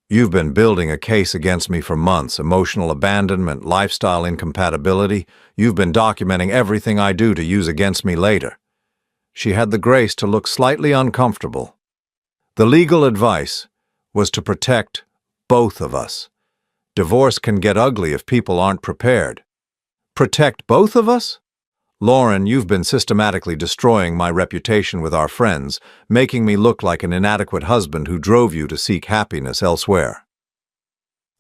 You've been building a case against me for months, emotional abandonment, lifestyle incompatibility. You've been documenting everything I do to use against me later. She had the grace to look slightly uncomfortable. The legal advice was to protect both of us. Divorce can get ugly if people aren't prepared. Protect both of us? Lauren, you've been systematically destroying my reputation with our friends, making me look like an inadequate husband who drove you to seek happiness elsewhere.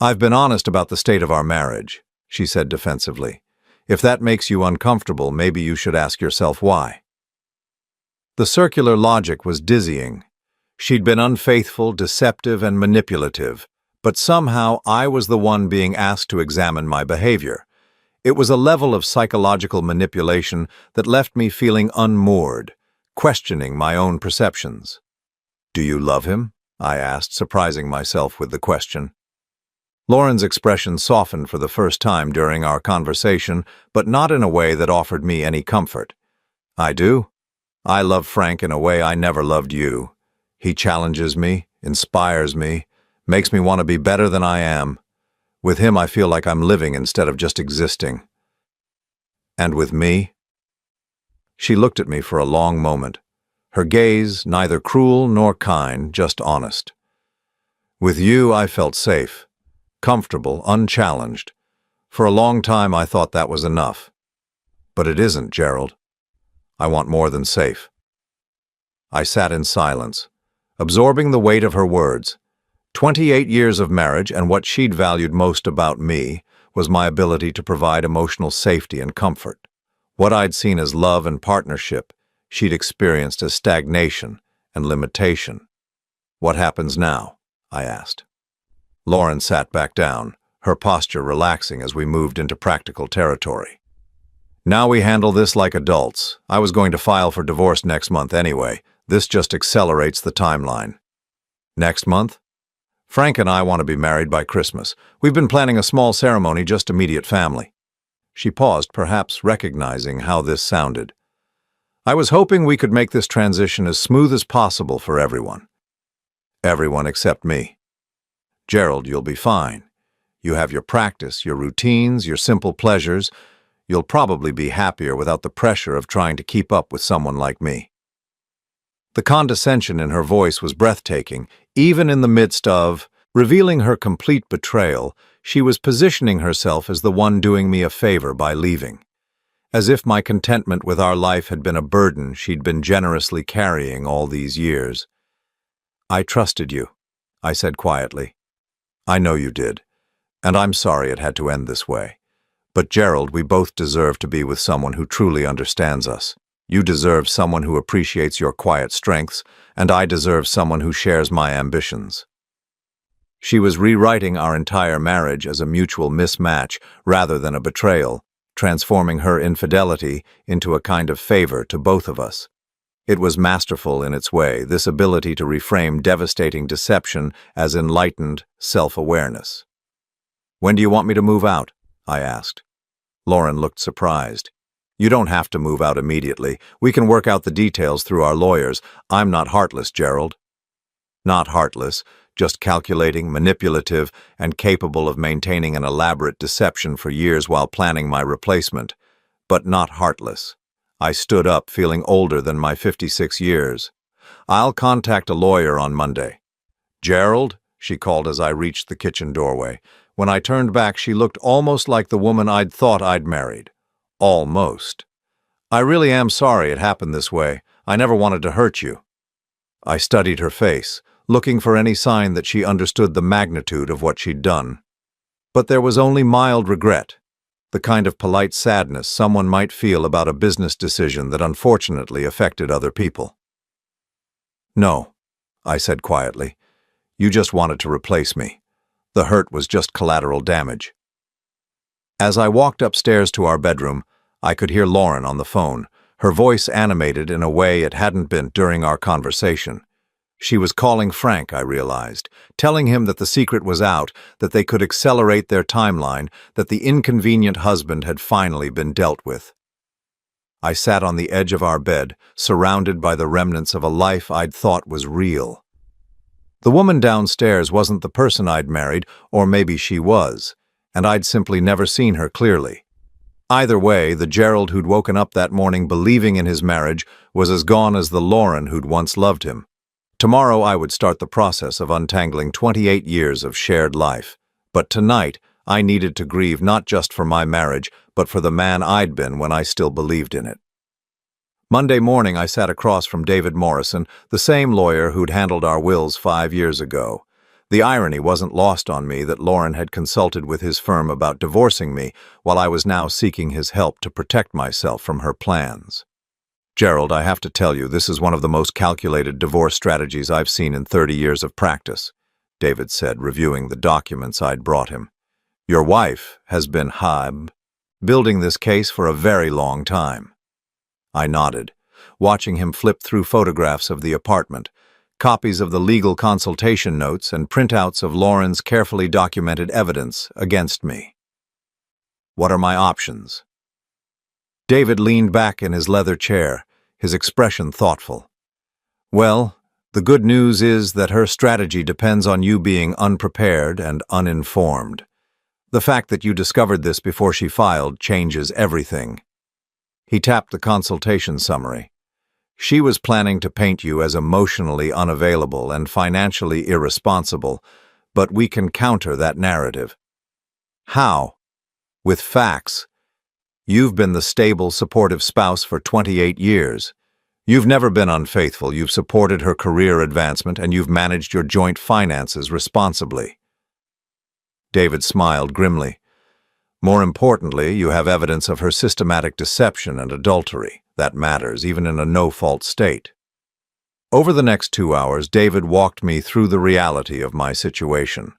I've been honest about the state of our marriage, she said defensively. If that makes you uncomfortable, maybe you should ask yourself why. The circular logic was dizzying. She'd been unfaithful, deceptive, and manipulative, but somehow I was the one being asked to examine my behavior. It was a level of psychological manipulation that left me feeling unmoored, questioning my own perceptions. Do you love him? I asked, surprising myself with the question. Lauren's expression softened for the first time during our conversation, but not in a way that offered me any comfort. I do. I love Frank in a way I never loved you. He challenges me, inspires me, makes me want to be better than I am. With him, I feel like I'm living instead of just existing. And with me? She looked at me for a long moment, her gaze neither cruel nor kind, just honest. With you, I felt safe, comfortable, unchallenged. For a long time, I thought that was enough. But it isn't, Gerald. I want more than safe. I sat in silence, absorbing the weight of her words. 28 years of marriage, and what she'd valued most about me was my ability to provide emotional safety and comfort. What I'd seen as love and partnership, she'd experienced as stagnation and limitation. What happens now? I asked. Lauren sat back down, her posture relaxing as we moved into practical territory. Now we handle this like adults. I was going to file for divorce next month anyway. This just accelerates the timeline. Next month? Frank and I want to be married by Christmas. We've been planning a small ceremony, just immediate family. She paused, perhaps recognizing how this sounded. I was hoping we could make this transition as smooth as possible for everyone. Everyone except me. Gerald, you'll be fine. You have your practice, your routines, your simple pleasures. You'll probably be happier without the pressure of trying to keep up with someone like me. The condescension in her voice was breathtaking, even in the midst of, revealing her complete betrayal. She was positioning herself as the one doing me a favor by leaving. As if my contentment with our life had been a burden she'd been generously carrying all these years. I trusted you, I said quietly. I know you did, and I'm sorry it had to end this way. But Gerald, we both deserve to be with someone who truly understands us. You deserve someone who appreciates your quiet strengths, and I deserve someone who shares my ambitions. She was rewriting our entire marriage as a mutual mismatch rather than a betrayal, transforming her infidelity into a kind of favor to both of us. It was masterful in its way, this ability to reframe devastating deception as enlightened self-awareness. When do you want me to move out? I asked. Lauren looked surprised. You don't have to move out immediately. We can work out the details through our lawyers. I'm not heartless, Gerald. Not heartless, just calculating, manipulative, and capable of maintaining an elaborate deception for years while planning my replacement. But not heartless. I stood up, feeling older than my 56 years. I'll contact a lawyer on Monday. Gerald, she called as I reached the kitchen doorway. When I turned back, she looked almost like the woman I'd thought I'd married. Almost. I really am sorry it happened this way. I never wanted to hurt you. I studied her face, looking for any sign that she understood the magnitude of what she'd done. But there was only mild regret, the kind of polite sadness someone might feel about a business decision that unfortunately affected other people. No, I said quietly. You just wanted to replace me. The hurt was just collateral damage. As I walked upstairs to our bedroom, I could hear Lauren on the phone, her voice animated in a way it hadn't been during our conversation. She was calling Frank, I realized, telling him that the secret was out, that they could accelerate their timeline, that the inconvenient husband had finally been dealt with. I sat on the edge of our bed, surrounded by the remnants of a life I'd thought was real. The woman downstairs wasn't the person I'd married, or maybe she was, and I'd simply never seen her clearly. Either way, the Gerald who'd woken up that morning believing in his marriage was as gone as the Lauren who'd once loved him. Tomorrow I would start the process of untangling 28 years of shared life. But tonight, I needed to grieve not just for my marriage, but for the man I'd been when I still believed in it. Monday morning, I sat across from David Morrison, the same lawyer who'd handled our wills 5 years ago. The irony wasn't lost on me that Lauren had consulted with his firm about divorcing me, while I was now seeking his help to protect myself from her plans. Gerald, I have to tell you, this is one of the most calculated divorce strategies I've seen in 30 years of practice, David said, reviewing the documents I'd brought him. Your wife has been building this case for a very long time. I nodded, watching him flip through photographs of the apartment, copies of the legal consultation notes, and printouts of Lauren's carefully documented evidence against me. What are my options? David leaned back in his leather chair, his expression thoughtful. Well, the good news is that her strategy depends on you being unprepared and uninformed. The fact that you discovered this before she filed changes everything. He tapped the consultation summary. She was planning to paint you as emotionally unavailable and financially irresponsible, but we can counter that narrative. How? With facts. You've been the stable, supportive spouse for 28 years. You've never been unfaithful, you've supported her career advancement, and you've managed your joint finances responsibly. David smiled grimly. More importantly, you have evidence of her systematic deception and adultery. That matters, even in a no-fault state. Over the next 2 hours, David walked me through the reality of my situation.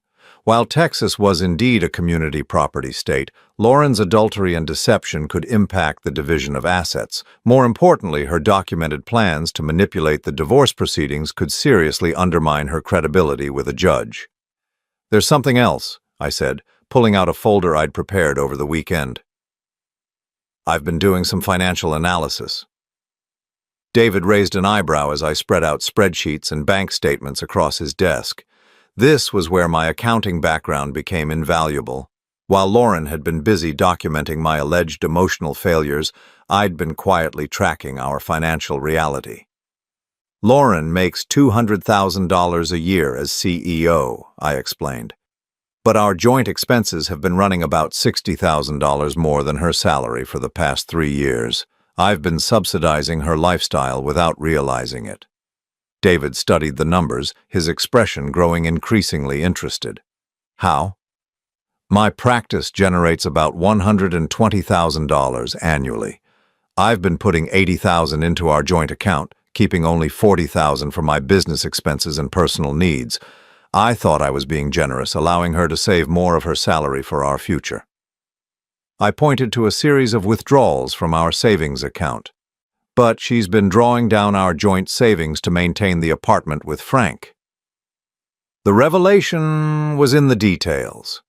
While Texas was indeed a community property state, Lauren's adultery and deception could impact the division of assets. More importantly, her documented plans to manipulate the divorce proceedings could seriously undermine her credibility with a judge. There's something else, I said, pulling out a folder I'd prepared over the weekend. I've been doing some financial analysis. David raised an eyebrow as I spread out spreadsheets and bank statements across his desk. This was where my accounting background became invaluable. While Lauren had been busy documenting my alleged emotional failures, I'd been quietly tracking our financial reality. Lauren makes $200,000 a year as CEO, I explained. But our joint expenses have been running about $60,000 more than her salary for the past 3 years. I've been subsidizing her lifestyle without realizing it. David studied the numbers, his expression growing increasingly interested. How? My practice generates about $120,000 annually. I've been putting $80,000 into our joint account, keeping only $40,000 for my business expenses and personal needs. I thought I was being generous, allowing her to save more of her salary for our future. I pointed to a series of withdrawals from our savings account. But she's been drawing down our joint savings to maintain the apartment with Frank. The revelation was in the details.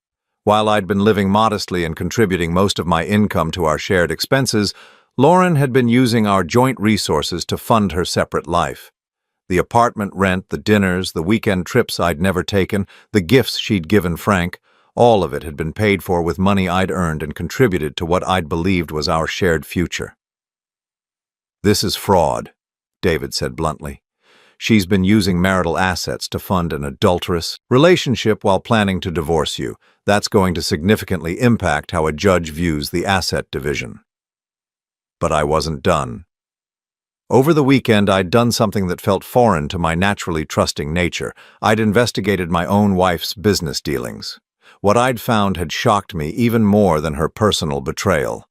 While I'd been living modestly and contributing most of my income to our shared expenses, Lauren had been using our joint resources to fund her separate life. The apartment rent, the dinners, the weekend trips I'd never taken, the gifts she'd given Frank, all of it had been paid for with money I'd earned and contributed to what I'd believed was our shared future. "This is fraud," David said bluntly. "She's been using marital assets to fund an adulterous relationship while planning to divorce you. That's going to significantly impact how a judge views the asset division." But I wasn't done. Over the weekend, I'd done something that felt foreign to my naturally trusting nature. I'd investigated my own wife's business dealings. What I'd found had shocked me even more than her personal betrayal.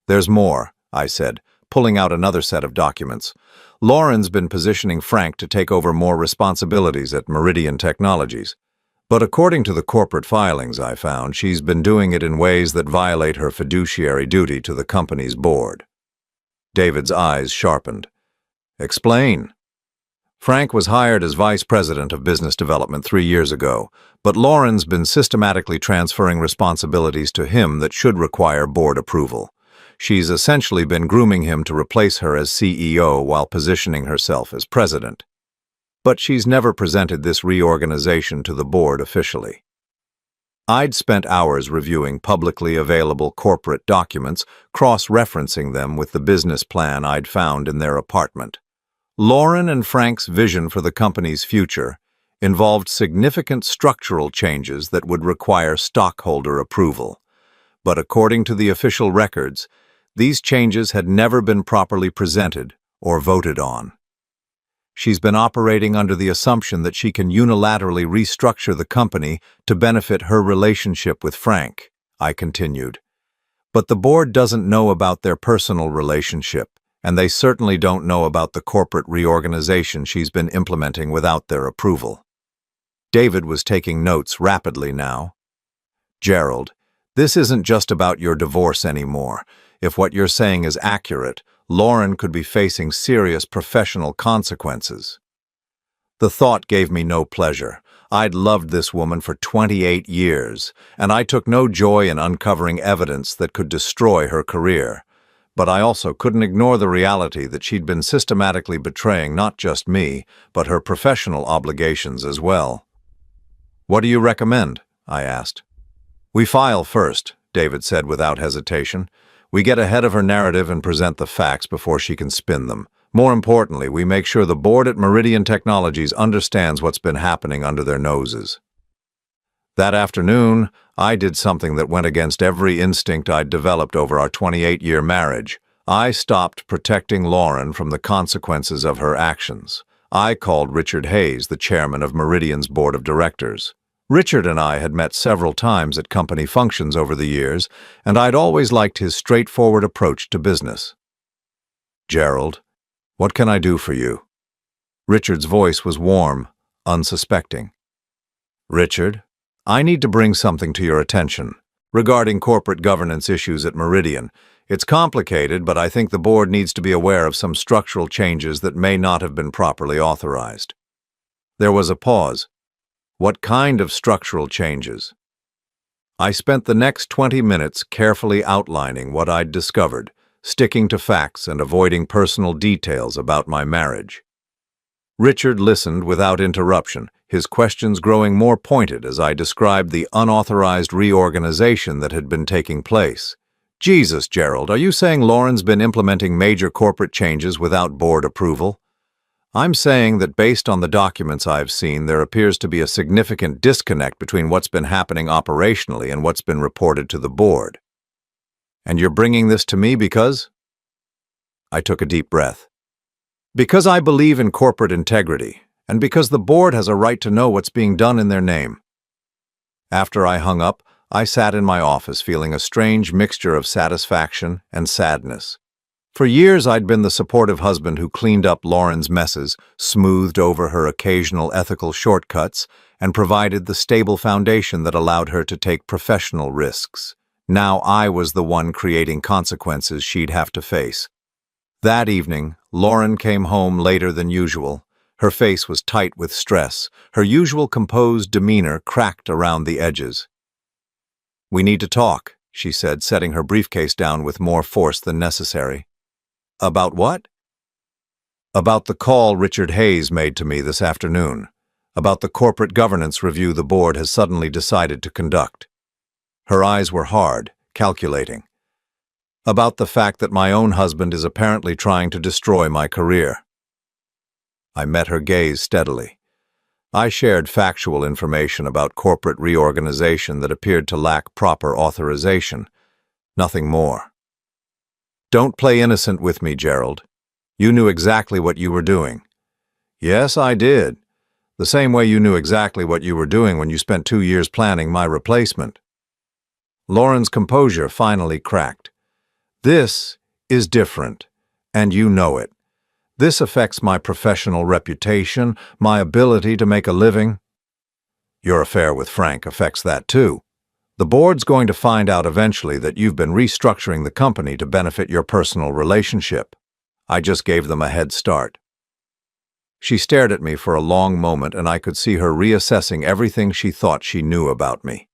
"There's more," I said, pulling out another set of documents. "Lauren's been positioning Frank to take over more responsibilities at Meridian Technologies. But according to the corporate filings I found, she's been doing it in ways that violate her fiduciary duty to the company's board." David's eyes sharpened. "Explain." "Frank was hired as vice president of business development 3 years ago, but Lauren's been systematically transferring responsibilities to him that should require board approval. She's essentially been grooming him to replace her as CEO while positioning herself as president. But she's never presented this reorganization to the board officially." I'd spent hours reviewing publicly available corporate documents, cross-referencing them with the business plan I'd found in their apartment. Lauren and Frank's vision for the company's future involved significant structural changes that would require stockholder approval. But according to the official records, these changes had never been properly presented or voted on. "She's been operating under the assumption that she can unilaterally restructure the company to benefit her relationship with Frank," I continued. "But the board doesn't know about their personal relationship, and they certainly don't know about the corporate reorganization she's been implementing without their approval." David was taking notes rapidly now. "Gerald, this isn't just about your divorce anymore. If what you're saying is accurate, Lauren could be facing serious professional consequences." The thought gave me no pleasure. I'd loved this woman for 28 years, and I took no joy in uncovering evidence that could destroy her career. But I also couldn't ignore the reality that she'd been systematically betraying not just me, but her professional obligations as well. "What do you recommend?" I asked. "We file first," David said without hesitation. "We get ahead of her narrative and present the facts before she can spin them. More importantly, we make sure the board at Meridian Technologies understands what's been happening under their noses." That afternoon, I did something that went against every instinct I'd developed over our 28-year marriage. I stopped protecting Lauren from the consequences of her actions. I called Richard Hayes, the chairman of Meridian's board of directors. Richard and I had met several times at company functions over the years, and I'd always liked his straightforward approach to business. "Gerald, what can I do for you?" Richard's voice was warm, unsuspecting. "Richard, I need to bring something to your attention regarding corporate governance issues at Meridian. It's complicated, but I think the board needs to be aware of some structural changes that may not have been properly authorized." There was a pause. "What kind of structural changes?" I spent the next 20 minutes carefully outlining what I'd discovered, sticking to facts and avoiding personal details about my marriage. Richard listened without interruption, his questions growing more pointed as I described the unauthorized reorganization that had been taking place. "Jesus, Gerald, are you saying Lauren's been implementing major corporate changes without board approval?" "I'm saying that based on the documents I've seen, there appears to be a significant disconnect between what's been happening operationally and what's been reported to the board." "And you're bringing this to me because?" I took a deep breath. "Because I believe in corporate integrity, and because the board has a right to know what's being done in their name." After I hung up, I sat in my office feeling a strange mixture of satisfaction and sadness. For years, I'd been the supportive husband who cleaned up Lauren's messes, smoothed over her occasional ethical shortcuts, and provided the stable foundation that allowed her to take professional risks. Now I was the one creating consequences she'd have to face. That evening, Lauren came home later than usual. Her face was tight with stress, her usual composed demeanor cracked around the edges. "We need to talk," she said, setting her briefcase down with more force than necessary. About what? About the call Richard Hayes made to me this afternoon. About the corporate governance review the board has suddenly decided to conduct. Her eyes were hard, calculating. About the fact that my own husband is apparently trying to destroy my career. I met her gaze steadily. I shared factual information about corporate reorganization that appeared to lack proper authorization. Nothing more. Don't play innocent with me, Gerald. You knew exactly what you were doing. Yes, I did. The same way you knew exactly what you were doing when you spent 2 years planning my replacement. Lauren's composure finally cracked. This is different, and you know it. This affects my professional reputation, my ability to make a living. Your affair with Frank affects that too. The board's going to find out eventually that you've been restructuring the company to benefit your personal relationship. I just gave them a head start. She stared at me for a long moment, and I could see her reassessing everything she thought she knew about me.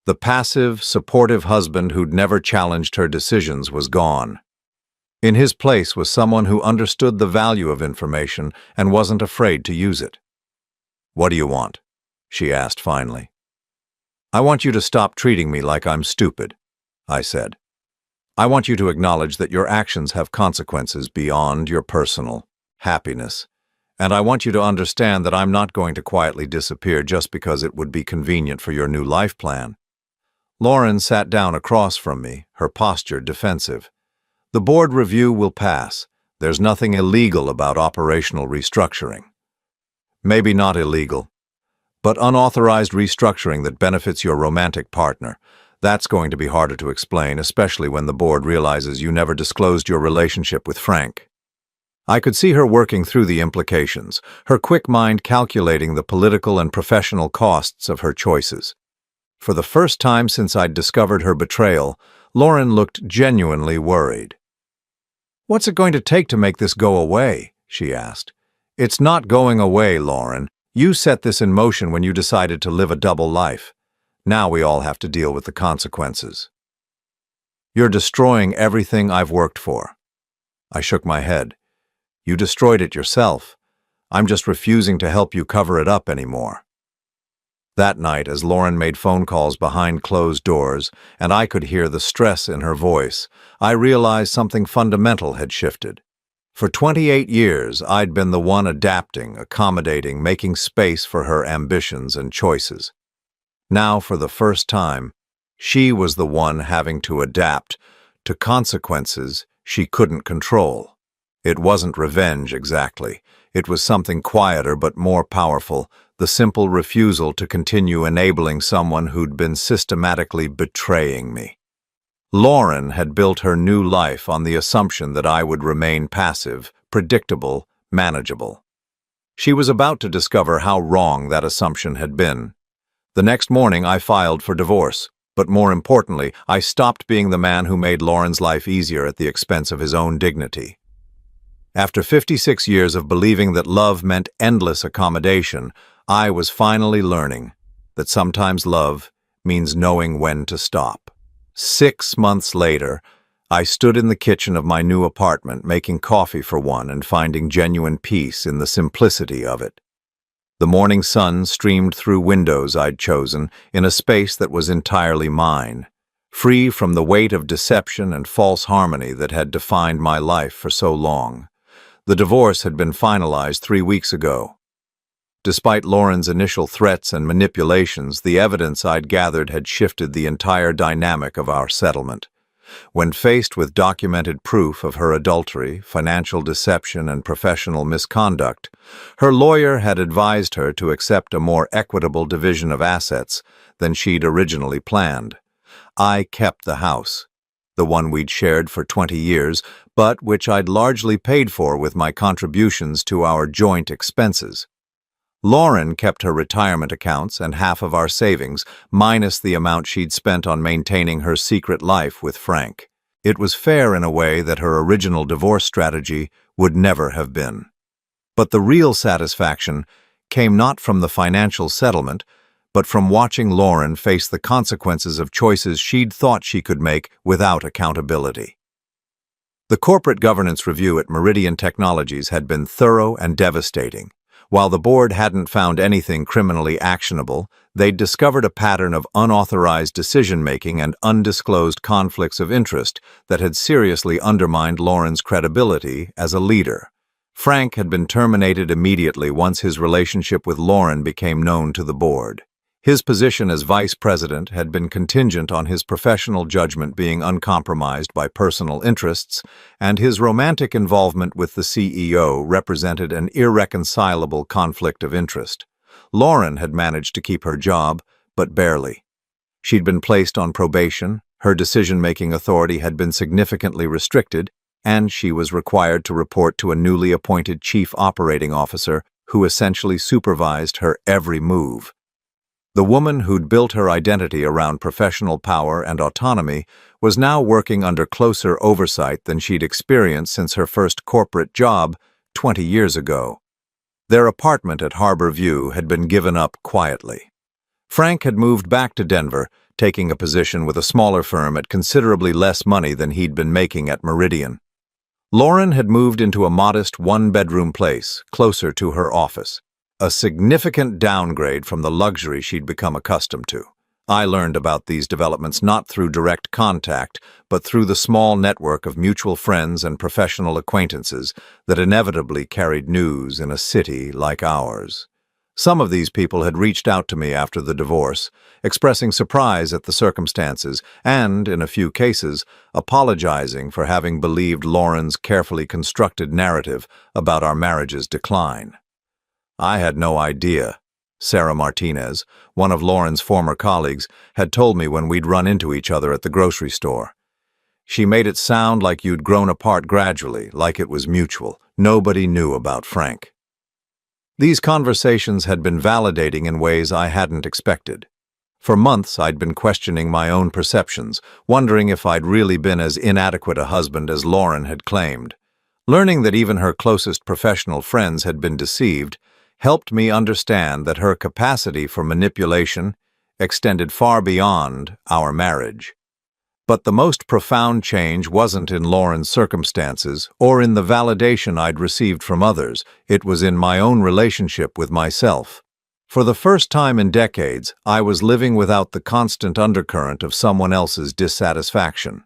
The passive, supportive husband who'd never challenged her decisions was gone. In his place was someone who understood the value of information and wasn't afraid to use it. "What do you want?" she asked finally. "I want you to stop treating me like I'm stupid," I said. "I want you to acknowledge that your actions have consequences beyond your personal happiness. And I want you to understand that I'm not going to quietly disappear just because it would be convenient for your new life plan." Lauren sat down across from me, her posture defensive. "The board review will pass. There's nothing illegal about operational restructuring." "Maybe not illegal, but unauthorized restructuring that benefits your romantic partner. That's going to be harder to explain, especially when the board realizes you never disclosed your relationship with Frank." I could see her working through the implications, her quick mind calculating the political and professional costs of her choices. For the first time since I'd discovered her betrayal, Lauren looked genuinely worried. "What's it going to take to make this go away?" she asked. "It's not going away, Lauren. You set this in motion when you decided to live a double life. Now we all have to deal with the consequences." "You're destroying everything I've worked for." I shook my head. "You destroyed it yourself. I'm just refusing to help you cover it up anymore." That night, as Lauren made phone calls behind closed doors, and I could hear the stress in her voice, I realized something fundamental had shifted. For 28 years, I'd been the one adapting, accommodating, making space for her ambitions and choices. Now, for the first time, she was the one having to adapt to consequences she couldn't control. It wasn't revenge exactly. It was something quieter but more powerful, the simple refusal to continue enabling someone who'd been systematically betraying me. Lauren had built her new life on the assumption that I would remain passive, predictable, manageable. She was about to discover how wrong that assumption had been. The next morning I filed for divorce, but more importantly, I stopped being the man who made Lauren's life easier at the expense of his own dignity. After 56 years of believing that love meant endless accommodation, I was finally learning that sometimes love means knowing when to stop. 6 months later, I stood in the kitchen of my new apartment making coffee for one and finding genuine peace in the simplicity of it. The morning sun streamed through windows I'd chosen in a space that was entirely mine, free from the weight of deception and false harmony that had defined my life for so long. The divorce had been finalized 3 weeks ago. Despite Lauren's initial threats and manipulations, the evidence I'd gathered had shifted the entire dynamic of our settlement. When faced with documented proof of her adultery, financial deception, and professional misconduct, her lawyer had advised her to accept a more equitable division of assets than she'd originally planned. I kept the house, the one we'd shared for 20 years, but which I'd largely paid for with my contributions to our joint expenses. Lauren kept her retirement accounts and half of our savings, minus the amount she'd spent on maintaining her secret life with Frank. It was fair in a way that her original divorce strategy would never have been. But the real satisfaction came not from the financial settlement, but from watching Lauren face the consequences of choices she'd thought she could make without accountability. The corporate governance review at Meridian Technologies had been thorough and devastating. While the board hadn't found anything criminally actionable, they'd discovered a pattern of unauthorized decision-making and undisclosed conflicts of interest that had seriously undermined Lauren's credibility as a leader. Frank had been terminated immediately once his relationship with Lauren became known to the board. His position as vice president had been contingent on his professional judgment being uncompromised by personal interests, and his romantic involvement with the CEO represented an irreconcilable conflict of interest. Lauren had managed to keep her job, but barely. She'd been placed on probation, her decision-making authority had been significantly restricted, and she was required to report to a newly appointed chief operating officer who essentially supervised her every move. The woman who'd built her identity around professional power and autonomy was now working under closer oversight than she'd experienced since her first corporate job 20 years ago. Their apartment at Harbor View had been given up quietly. Frank had moved back to Denver, taking a position with a smaller firm at considerably less money than he'd been making at Meridian. Lauren had moved into a modest one-bedroom place, closer to her office. A significant downgrade from the luxury she'd become accustomed to. I learned about these developments not through direct contact, but through the small network of mutual friends and professional acquaintances that inevitably carried news in a city like ours. Some of these people had reached out to me after the divorce, expressing surprise at the circumstances and, in a few cases, apologizing for having believed Lauren's carefully constructed narrative about our marriage's decline. I had no idea. Sarah Martinez, one of Lauren's former colleagues, had told me when we'd run into each other at the grocery store. She made it sound like you'd grown apart gradually, like it was mutual. Nobody knew about Frank. These conversations had been validating in ways I hadn't expected. For months, I'd been questioning my own perceptions, wondering if I'd really been as inadequate a husband as Lauren had claimed. Learning that even her closest professional friends had been deceived helped me understand that her capacity for manipulation extended far beyond our marriage. But the most profound change wasn't in Lauren's circumstances or in the validation I'd received from others. It was in my own relationship with myself. For the first time in decades, I was living without the constant undercurrent of someone else's dissatisfaction.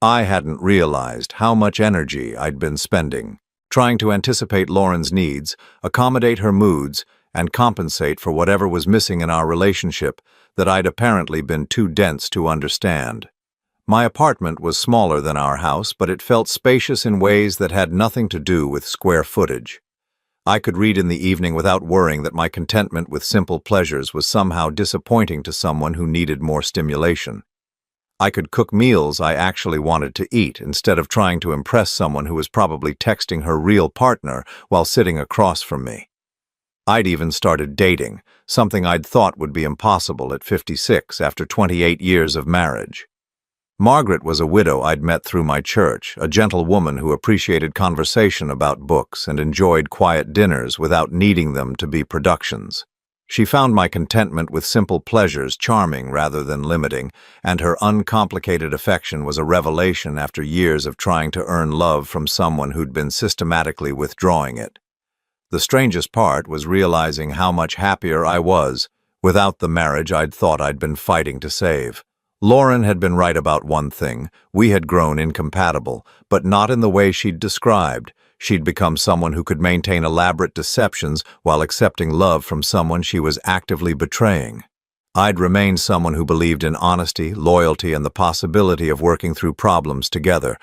I hadn't realized how much energy I'd been spending trying to anticipate Lauren's needs, accommodate her moods, and compensate for whatever was missing in our relationship that I'd apparently been too dense to understand. My apartment was smaller than our house, but it felt spacious in ways that had nothing to do with square footage. I could read in the evening without worrying that my contentment with simple pleasures was somehow disappointing to someone who needed more stimulation. I could cook meals I actually wanted to eat instead of trying to impress someone who was probably texting her real partner while sitting across from me. I'd even started dating, something I'd thought would be impossible at 56 after 28 years of marriage. Margaret was a widow I'd met through my church, a gentle woman who appreciated conversation about books and enjoyed quiet dinners without needing them to be productions. She found my contentment with simple pleasures charming rather than limiting, and her uncomplicated affection was a revelation after years of trying to earn love from someone who'd been systematically withdrawing it. The strangest part was realizing how much happier I was without the marriage I'd thought I'd been fighting to save. Lauren had been right about one thing. We had grown incompatible, but not in the way she'd described. She'd become someone who could maintain elaborate deceptions while accepting love from someone she was actively betraying. I'd remained someone who believed in honesty, loyalty, and the possibility of working through problems together.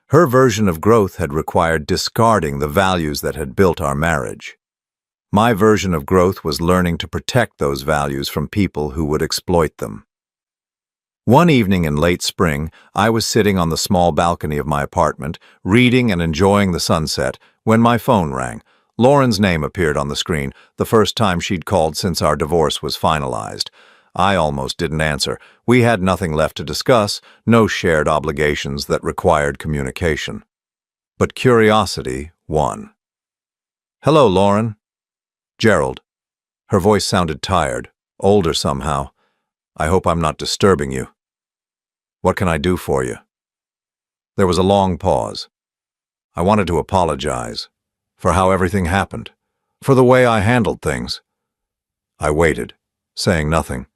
Her version of growth had required discarding the values that had built our marriage. My version of growth was learning to protect those values from people who would exploit them. One evening in late spring, I was sitting on the small balcony of my apartment, reading and enjoying the sunset, when my phone rang. Lauren's name appeared on the screen, the first time she'd called since our divorce was finalized. I almost didn't answer. We had nothing left to discuss, no shared obligations that required communication. But curiosity won. "Hello, Lauren." "Gerald." Her voice sounded tired, older somehow. "I hope I'm not disturbing you. What can I do for you?" There was a long pause. I wanted to apologize for how everything happened, for the way I handled things. I waited, saying nothing.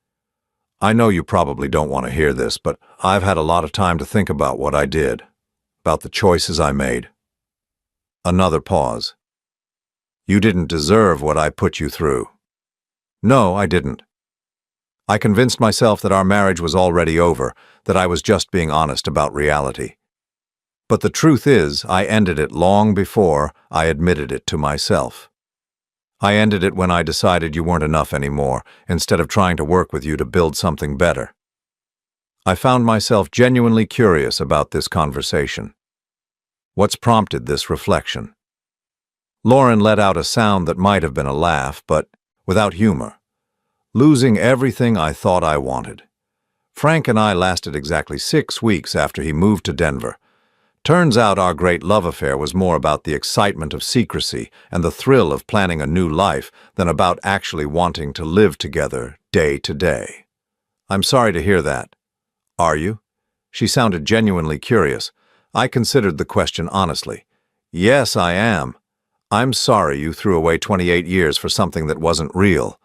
I know you probably don't want to hear this, but I've had a lot of time to think about what I did, about the choices I made. Another pause. You didn't deserve what I put you through. No, I didn't. I convinced myself that our marriage was already over, that I was just being honest about reality. But the truth is, I ended it long before I admitted it to myself. I ended it when I decided you weren't enough anymore, instead of trying to work with you to build something better. I found myself genuinely curious about this conversation. What's prompted this reflection? Lauren let out a sound that might have been a laugh, but without humor. Losing everything I thought I wanted. Frank and I lasted exactly 6 weeks after he moved to Denver. Turns out our great love affair was more about the excitement of secrecy and the thrill of planning a new life than about actually wanting to live together day to day. I'm sorry to hear that. Are you? She sounded genuinely curious. I considered the question honestly. Yes, I am. I'm sorry you threw away 28 years for something that wasn't real.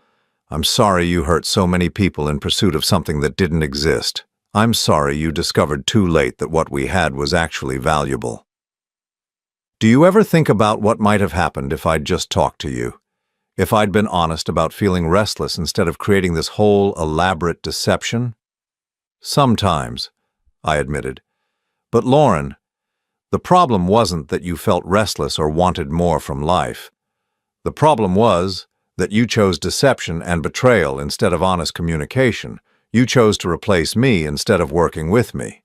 I'm sorry you hurt so many people in pursuit of something that didn't exist. I'm sorry you discovered too late that what we had was actually valuable. Do you ever think about what might have happened if I'd just talked to you? If I'd been honest about feeling restless instead of creating this whole elaborate deception? Sometimes, I admitted. But Lauren, the problem wasn't that you felt restless or wanted more from life. The problem was that you chose deception and betrayal instead of honest communication. You chose to replace me instead of working with me.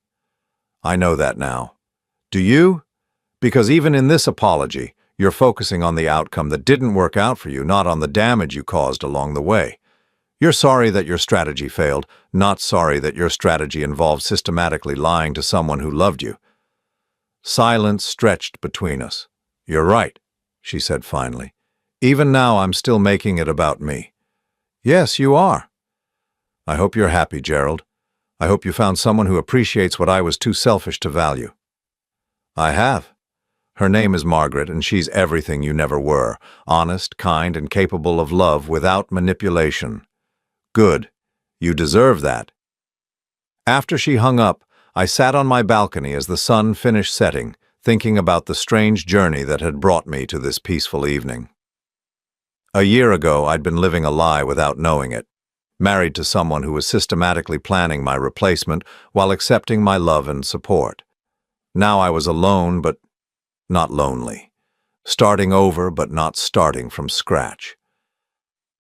I know that now. Do you? Because even in this apology, you're focusing on the outcome that didn't work out for you, not on the damage you caused along the way. You're sorry that your strategy failed, not sorry that your strategy involved systematically lying to someone who loved you. Silence stretched between us. You're right, she said finally. Even now, I'm still making it about me. Yes, you are. I hope you're happy, Gerald. I hope you found someone who appreciates what I was too selfish to value. I have. Her name is Margaret, and she's everything you never were. Honest, kind, and capable of love without manipulation. Good. You deserve that. After she hung up, I sat on my balcony as the sun finished setting, thinking about the strange journey that had brought me to this peaceful evening. A year ago, I'd been living a lie without knowing it. Married to someone who was systematically planning my replacement while accepting my love and support. Now I was alone, but not lonely. Starting over, but not starting from scratch.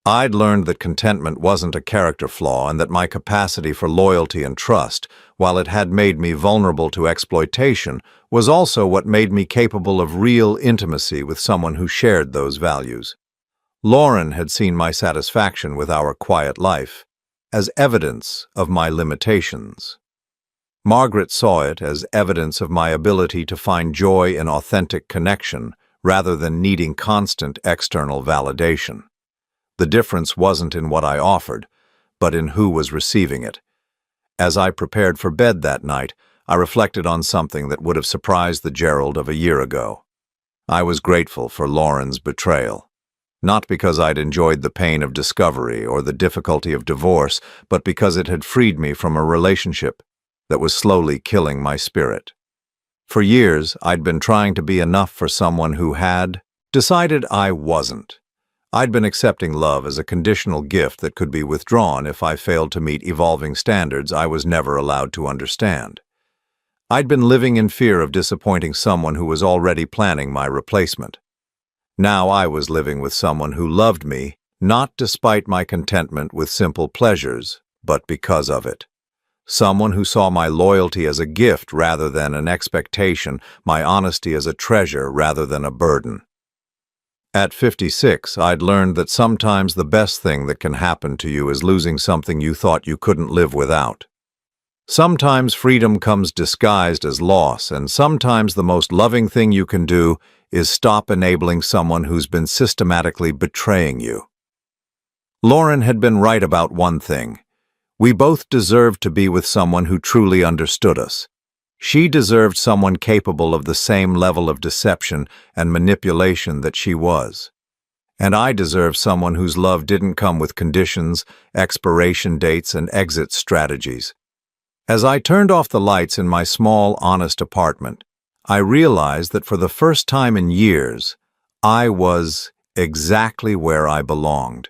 I'd learned that contentment wasn't a character flaw and that my capacity for loyalty and trust, while it had made me vulnerable to exploitation, was also what made me capable of real intimacy with someone who shared those values. Lauren had seen my satisfaction with our quiet life as evidence of my limitations. Margaret saw it as evidence of my ability to find joy in authentic connection rather than needing constant external validation. The difference wasn't in what I offered, but in who was receiving it. As I prepared for bed that night, I reflected on something that would have surprised the Gerald of a year ago. I was grateful for Lauren's betrayal. Not because I'd enjoyed the pain of discovery or the difficulty of divorce, but because it had freed me from a relationship that was slowly killing my spirit. For years, I'd been trying to be enough for someone who had decided I wasn't. I'd been accepting love as a conditional gift that could be withdrawn if I failed to meet evolving standards I was never allowed to understand. I'd been living in fear of disappointing someone who was already planning my replacement. Now I was living with someone who loved me, not despite my contentment with simple pleasures, but because of it. Someone who saw my loyalty as a gift rather than an expectation, my honesty as a treasure rather than a burden. At 56, I'd learned that sometimes the best thing that can happen to you is losing something you thought you couldn't live without. Sometimes freedom comes disguised as loss, and sometimes the most loving thing you can do is stop enabling someone who's been systematically betraying you. Lauren had been right about one thing. We both deserved to be with someone who truly understood us. She deserved someone capable of the same level of deception and manipulation that she was. And I deserved someone whose love didn't come with conditions, expiration dates, and exit strategies. As I turned off the lights in my small, honest apartment, I realized that for the first time in years, I was exactly where I belonged.